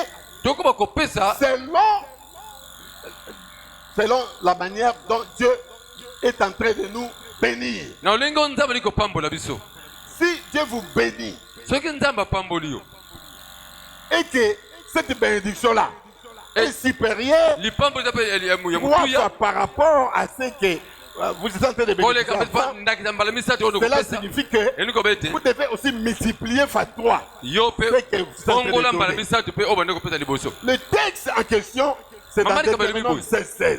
selon la manière dont Dieu est en train de nous bénir. Si Dieu vous bénit et que cette bénédiction-là est supérieure par rapport à ce que vous êtes en train de bénéficier, cela signifie que vous devez aussi multiplier fois 3 ce que vous êtes en train de donner. Le texte en question, c'est dans Deutéronome 16:16.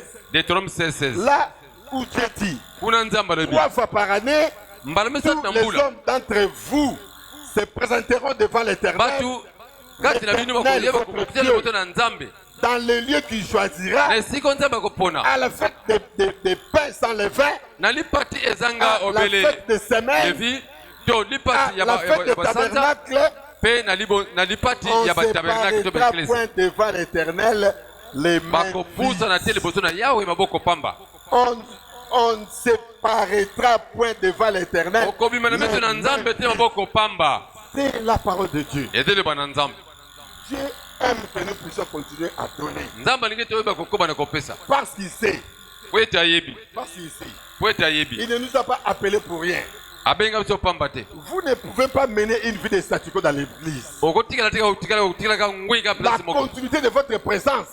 Là où Dieu dit 3 fois par année, tous les hommes d'entre vous se présenteront devant l'Éternel dans le lieu qu'il choisira, à la fête des pains sans levain, à la fête des semaines, à la fête des tabernacles. On ne séparera point devant l'Éternel les mains vides. On ne se paraîtra point devant l'Éternel. C'est la parole de Dieu. Dieu aime que nous puissions continuer à donner. Parce qu'il sait. Parce qu'il sait. Il ne nous a pas appelés pour rien. Vous ne pouvez pas mener une vie de statu quo dans l'église. La continuité de votre présence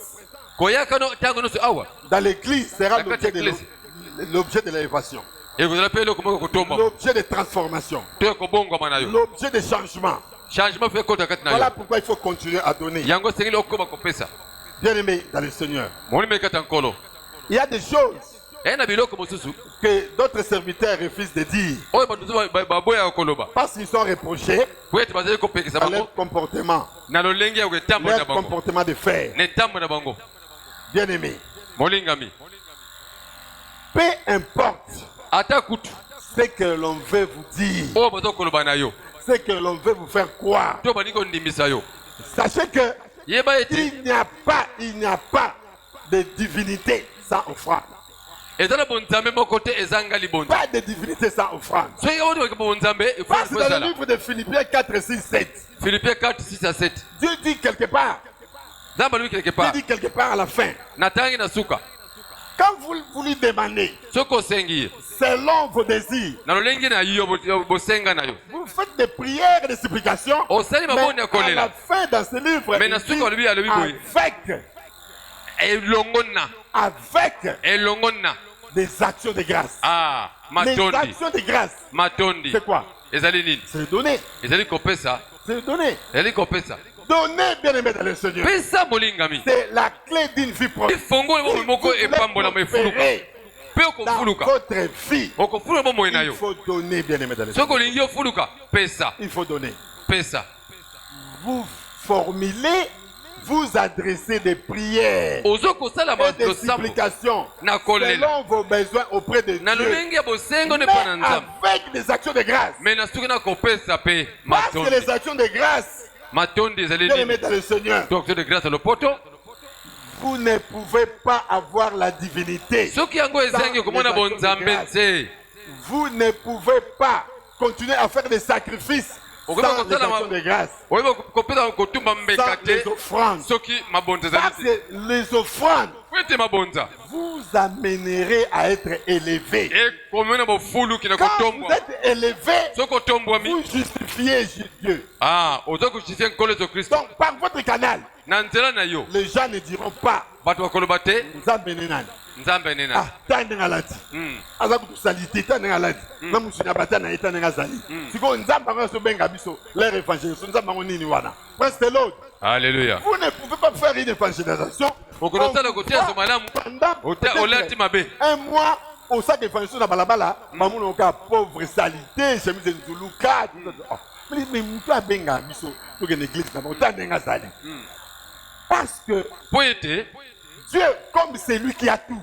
dans l'église sera l'objet de l'élévation, l'objet de transformation, l'objet de changement. Voilà pourquoi il faut continuer à donner. Bien-aimé dans le Seigneur, il y a des choses que d'autres serviteurs refusent de dire parce qu'ils sont reprochés à leur comportement de faire. Bien-aimé, peu importe ce que l'on veut vous dire, ce que l'on veut vous faire croire, sachez que il n'y a pas de divinité sans offrande. Pas de divinité sans offrande. Parce que dans le livre de Philippiens 4, 6, 7. Philippiens 4, 6 à 7. Dieu dit quelque part. Dieu dit quelque part à la fin. Quand vous lui demandez, selon vos désirs, vous faites des prières et des supplications, mais à la fin dans ce livre, avec des actions de grâce. Les actions de grâce, c'est quoi? C'est donner. C'est donner. Donner, bien aimé dans le Seigneur. C'est la clé d'une vie prospère. Dans votre vie, il faut donner, bien aimé dans le Seigneur. Il faut donner. Vous formulez, vous adressez des prières et des supplications selon vos besoins auprès de Dieu, mais avec des actions de grâce. Parce que les actions de grâce, bien aimé dans le Seigneur, vous ne pouvez pas avoir la divinité sans les actions de grâce. Vous ne pouvez pas continuer à faire des sacrifices sans les actions de grâce, sans les offrandes. Parce que les offrandes vous amènerez à être élevé. Quand vous êtes élevé, vous justifiez Dieu. Donc par votre canal, les gens ne diront pas nous amener. Ah, t'as un alati. Azaku tu salité, t'as un alati. Namu sinabata na eta na zali. Siko nzamba nga so benga biso. L'air évangélisation nzamba ngo nini wana. Presque l'autre. Alléluia. Vous ne pouvez pas faire une évangélisation. Un mois au sac d'évangélisation na balabala, mamu oka pauvre salité, chemise de Zuluka. Mais mutu benga biso to que l'église na bota nga zali. Parce que Dieu, comme c'est lui qui a tout,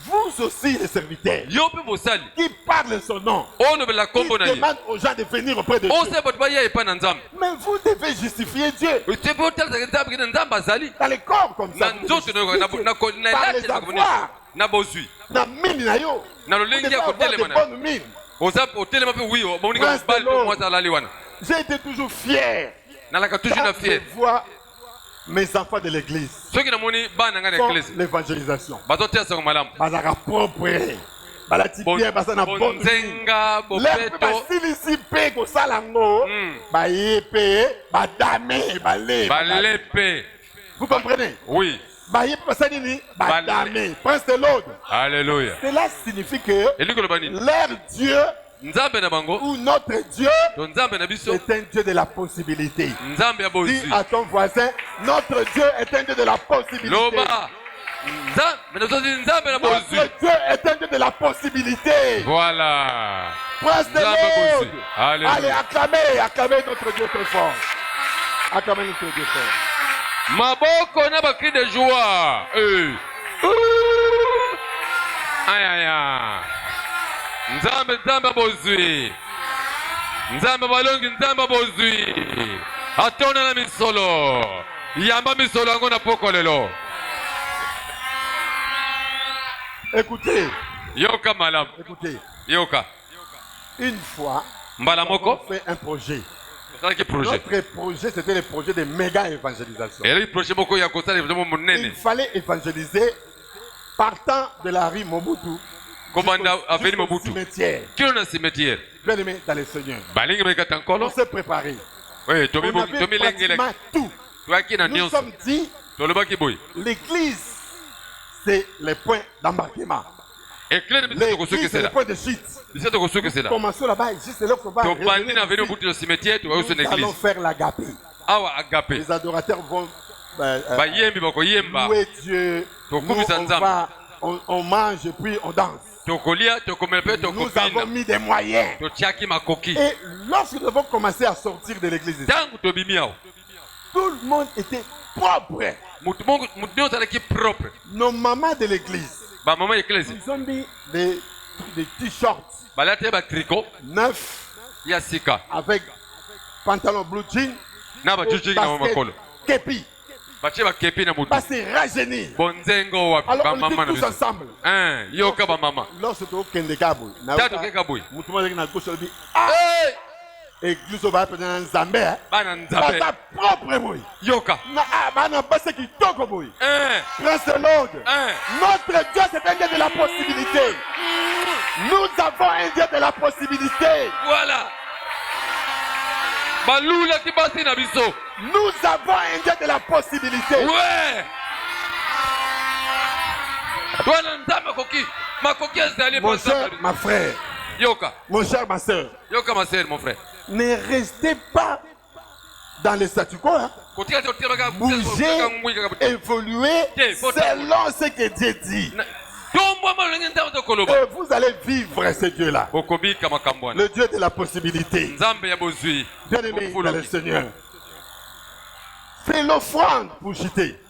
vous aussi les serviteurs qui parlent son nom, qui demandent aux gens de venir auprès de Dieu. Mais vous devez justifier Dieu dans les corps comme ça. Par les avoirs, dans mine na yo, vous devez avoir de bonnes mines. J'ai été toujours fier de voir mes enfants de l'église font l'évangélisation. Bazaka propre. Balati bien basana bonne. Les participer ko salango. Ba yepé, ba damé, ba lé. Vous comprenez? Oui. Ba yepé basanini, ba damé. Prince de l'autre. Alléluia. Cela signifie que leur Dieu ou notre Dieu est un Dieu de la possibilité. Dis à ton voisin, notre Dieu est un Dieu de la possibilité. Notre Dieu est un Dieu de la possibilité. Voilà. Prince de l'autre. Allez, acclamez notre Dieu très fort. Acclamez notre Dieu fort. Maboko na ba cri de joie. Aïe aïe aïe. Nzambe bozui. Nzambe balongi nzambe bozui. Atona na misolo. Yamba misolo ngo na poko lelo. Écoutez. Yoka malam. Écoutez. Yoka. Une fois, Mbalamoko on fait un projet. Notre projet, c'était le projet de méga évangélisation. Il fallait évangéliser partant de la rue Mobutu. Jusqu'au cimetière. Bien aimé dans le Seigneur. On s'est préparé. On avait pratiquement tout. Nous sommes dit, l'église, c'est le point d'embarquement. L'église, c'est le point de chute. Commençons là-bas, juste là qu'on va nous allons faire l'agapé. Les adorateurs vont louer Dieu. Nous, on mange puis on danse. Nous avons mis des moyens. Et lorsque nous avons commencé à sortir de l'église, tout le monde était propre. Nos mamans de l'église, ils ont mis des t-shirts neufs avec pantalon blue jean, basket, képi. C'est rajeuni. Alors on était tous ensemble. Lorsque tu es au Kendekabou, église va prendre un zambé. Sa propre boy. Yoka. Na pas ce qui toque boy. Prince de l'Aude. Notre Dieu c'est un Dieu de la possibilité. Nous avons un Dieu de la possibilité. Voilà. Balula qui passe na biso. Nous avons un Dieu de la possibilité. Ouais. Mon cher, ma frère. Yoka. Mon cher, ma soeur. Yoka, ma soeur, mon frère. Ne restez pas dans le statu quo. Hein. Bougez, évoluez selon ce que Dieu dit. Et vous allez vivre ce Dieu-là. Le Dieu de la possibilité. Bien aimé dans le Seigneur. C'est l'offrande pour jeter.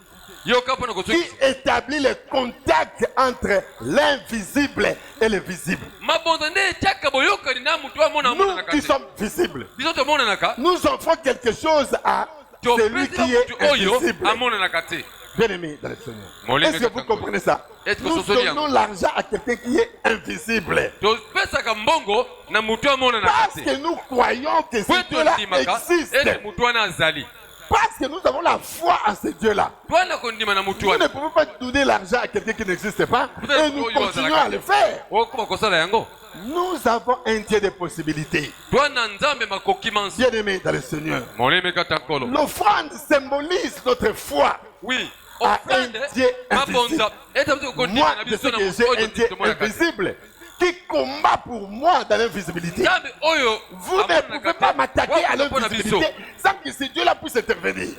Qui établit le contact entre l'invisible et le visible. Nous qui sommes visibles, nous offrons quelque chose à celui qui est invisible. Bien aimé dans le Seigneur. Est-ce que vous comprenez ça? Nous donnons l'argent à quelqu'un qui est invisible. Parce que nous croyons que ce Dieu-là existe. Parce que nous avons la foi en ce Dieu-là. Nous ne pouvons pas donner l'argent à quelqu'un qui n'existe pas et nous continuons à le faire. Nous avons un Dieu de possibilités. Bien aimé dans le Seigneur. L'offrande symbolise notre foi. Oui. à un Dieu invisible. Moi, je sais que j'ai un Dieu invisible qui combat pour moi dans l'invisibilité. Vous ne pouvez pas m'attaquer à l'invisibilité sans que ce Dieu-là puisse intervenir.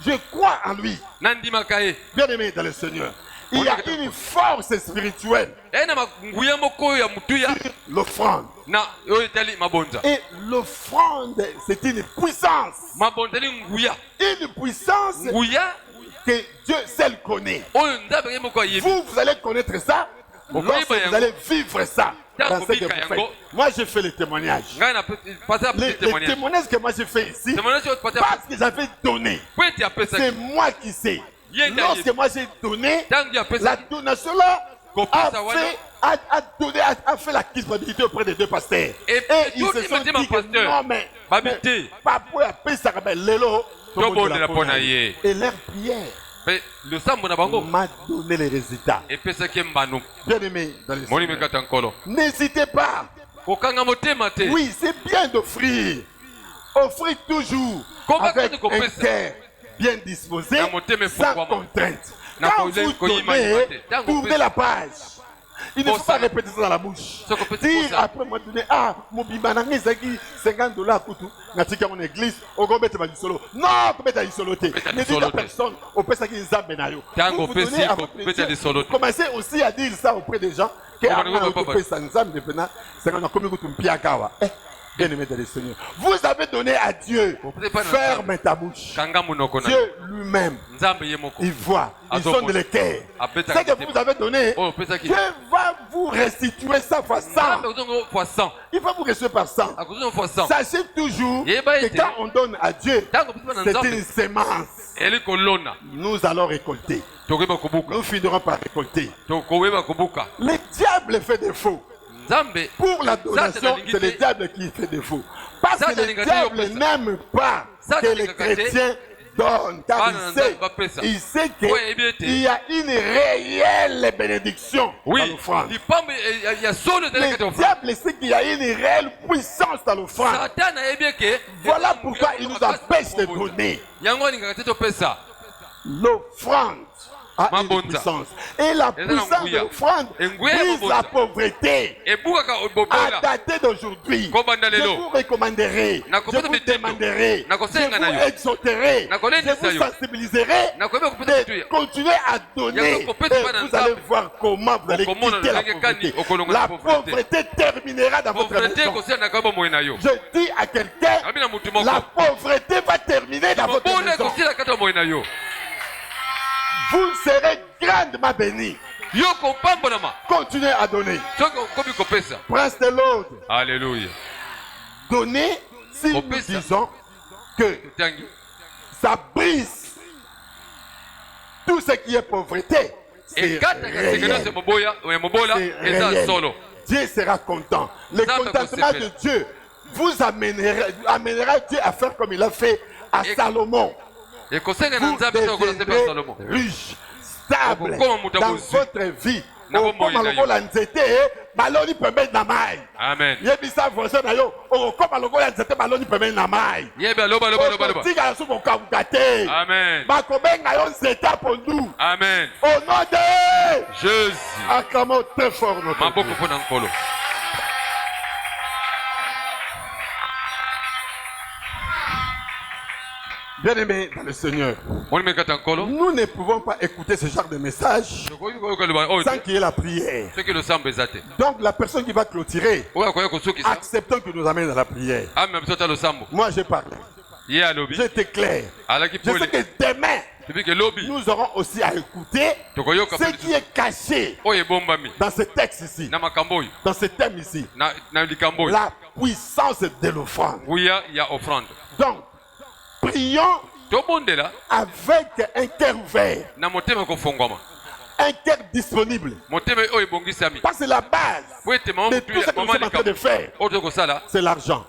Je crois en lui. Bien aimé dans le Seigneur. Il y a une force spirituelle sur l'offrande. Et l'offrande, c'est une puissance. Une puissance que Dieu seul connaît. Vous allez connaître ça. Vous allez vivre ça. Dans ce que vous faites. Moi, je fais les témoignages. Les témoignages que moi j'ai fait ici, parce que j'avais donné. C'est moi qui sais. Lorsque moi j'ai donné, la donation là a fait la culpabilité auprès des deux pasteurs. Et ils se sont dit que non mais pas pour appeler ça lelo. Et leur prière m'a donné les résultats. Bien aimé dans le Seigneur. N'hésitez pas. Oui, c'est bien d'offrir. Offrir toujours avec un cœur bien disposé, sans contrainte. Quand vous donnez, tournez la page. Il ne faut pas répéter ça dans la bouche. Dire après moi donner, ah, mon bibanangé zaki $50 à Koutou, natika mon église, au gombe te du solo. Non, comment t'as du solo te? Ne dites à personne, au pesa qui zambenayo. Vous donnez à votre plaisir. Commencez aussi à dire ça auprès des gens. Que on peut ça nous amène maintenant, c'est qu'on a commis tout piakawa. Bien aimé dans le Seigneur. Vous avez donné à Dieu. Ferme ta bouche. Dieu lui-même, il voit. Il sonde le cœur. Ce que vous avez donné, Dieu va vous restituer ça fois 100. Il va vous restituer par 100. Sachez toujours que quand on donne à Dieu, c'est une sémence. Nous allons récolter. Nous finirons par récolter. Le diable fait défaut. Pour la donation, c'est le diable qui fait défaut. Parce que le diable n'aime pas que les chrétiens donnent. Car il sait qu'il y a une réelle bénédiction dans l'offrande. Le diable sait qu'il y a une réelle puissance dans l'offrande. Voilà pourquoi il nous empêche de donner. L'offrande a une puissance. Et la puissance de l'offrande brise la pauvreté. À dater d'aujourd'hui, je vous recommanderai, je vous demanderai, je vous exhorterai, je vous sensibiliserai de continuer à donner. Et vous allez voir comment vous allez quitter la pauvreté. La pauvreté terminera dans votre maison. Je dis à quelqu'un, la pauvreté va terminer dans votre maison. Vous serez grandement bénis. Continuez à donner. Prince de l'autre. Alléluia. Donnez si nous disons que ça brise tout ce qui est pauvreté. C'est réel. Dieu sera content. Le contentement de Dieu vous amènera Dieu à faire comme il a fait à Salomon. Vous deviendrez riche, stable dans votre vie. Amen. Amen. Amen. Au nom de Jésus. Acclamons très fort notre Dieu. Bien aimé dans le Seigneur, nous ne pouvons pas écouter ce genre de message sans qu'il y ait la prière. Donc la personne qui va clôturer, acceptons que nous amène à la prière. Moi j'ai parlé, j'étais clair. Je sais que demain, nous aurons aussi à écouter ce qui est caché dans ce texte ici, dans ce thème ici, la puissance de l'offrande. Donc, prions avec un cœur ouvert, un cœur disponible. Parce que la base de tout ce que nous sommes en train de faire, c'est l'argent.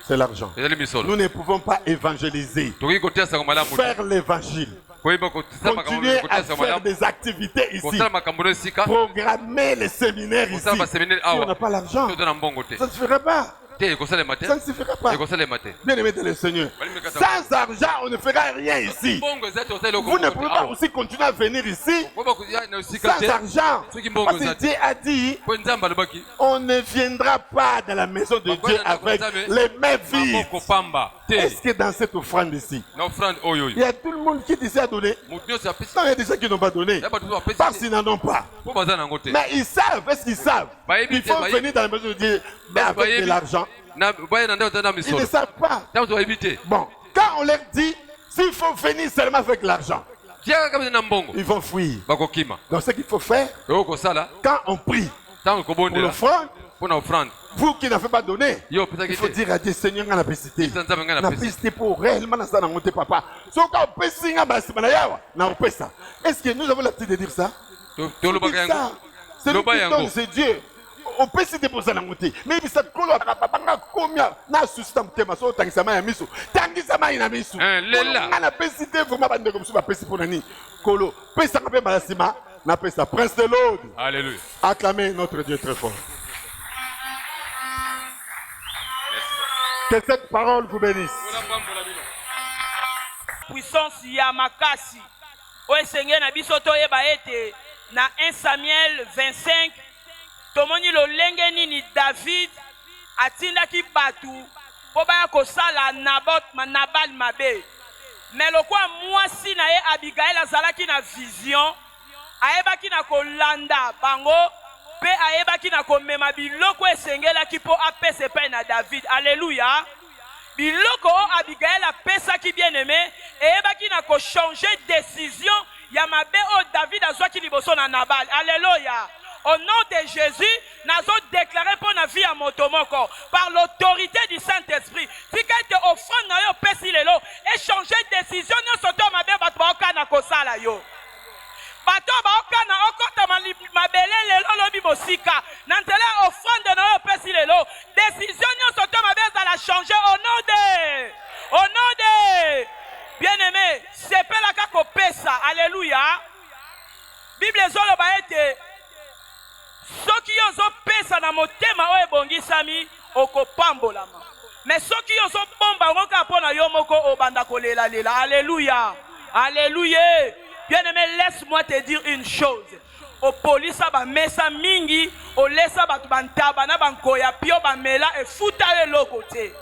C'est l'argent. Nous ne pouvons pas évangéliser, faire l'évangile, continuer à faire des activités ici, programmer les séminaires ici. Si on n'a pas l'argent, ça ne se ferait pas. Ça ne suffira pas. Bien aimé de le Seigneur. Sans argent, on ne fera rien ici. Vous ne pouvez pas aussi continuer à venir ici sans argent. Parce que Dieu a dit, on ne viendra pas dans la maison de Dieu avec les mains vides. Est-ce que dans cette offrande ici, il y a tout le monde qui disait à donner? Non, il y a des gens qui n'ont pas donné. Parce qu'ils n'en ont pas. Mais ils savent, est-ce qu'ils savent? Il faut venir dans la maison de Dieu avec de l'argent. Ils ne savent pas. Bon, quand on leur dit, s'il faut venir seulement avec l'argent, ils vont fuir. Donc ce qu'il faut faire, quand on prie pour l'offrande, vous qui n'avez pas donné, il faut dire à Dieu, Seigneur, on a pécité. On a pécité pour réellement dans papa. Est-ce que nous avons l'habitude de dire ça? C'est le qui donne, c'est Dieu. On peut citer pour ça la montée. Mais il s'est collé à combien n'a suscité tema so tangisama ya miso. Tangisama ina miso. On a pas cité vraiment bande comme ça pas cité pour nani. Kolo, pesa ka pe balasima, na pesa prince de l'Aude. Alléluia. Acclamez notre Dieu très fort. Que cette parole vous bénisse. Puissance ya makasi. O Seigneur na biso to yeba ete na 1 Samuel 25 tomoni lolenge nini David atindaki batu po baya kosala Nabal mabe. Mais lokwa mwasi na ye Abigail azalaki na vision, ayebaki na kolanda bango pe ayebaki na komema biloko esengelaki po apesa epai na David. Alléluia. Biloko o Abigail apesaki bien aimé, eyebaki na ko changer décision ya mabe o David azwaki liboso na Nabal. Alléluia. Au nom de Jésus, nous avons déclaré pour la vie à Motomoko par l'autorité du Saint-Esprit. Si quelqu'un offrande na yo pesi lelo et changer décision nous soto mabe bato ba okana kosala yo. Bato ba okana okota mabele lelo lobi mosika. Nantele offrande na yo pesi lelo. Décision nous soto mabe za la changer au nom de bien-aimé, c'est pas la kako pesa. Alléluia. Bible zolo ba ete soki yozo pesa na motema o ebongisami okopambolama. Mais soki yozo bomba ngoka pona yo moko obanda kolela lela. Alléluia. Alléluia. Bien-aimé, laisse-moi te dire une chose. O polisa ba mesa mingi, o lesa batu bantaba na bankoya pio ba mela e futa le lokote.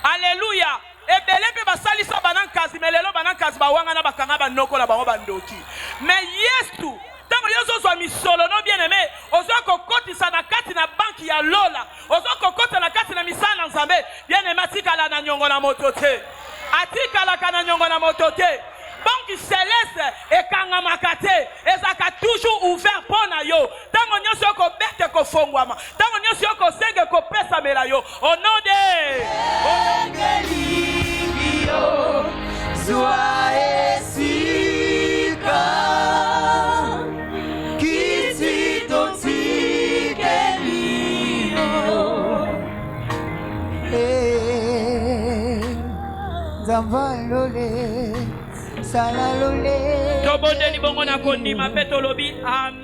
Alléluia. Ebele pe basalisa banan kazi melelo banan kazi ba wanga na bakanga ba noko la bango bandoki. Mais yesu tango yozo zwa misolo no bien aimé, ozo kokotisa na kati na banki ya lola, ozo kokota na kati na misala nzambe, bien aimé atikala na nyongo na motote. Atikala kana nyongo na motote. Banque céleste et kangamakate ezaka toujours ouvert pour na yo. Tango nyoso ko bete ko fongwama. Tango nyoso ko senge ko pesa mela yo. Au nom de Tobonde ni bongo na kondima peto lobi amen.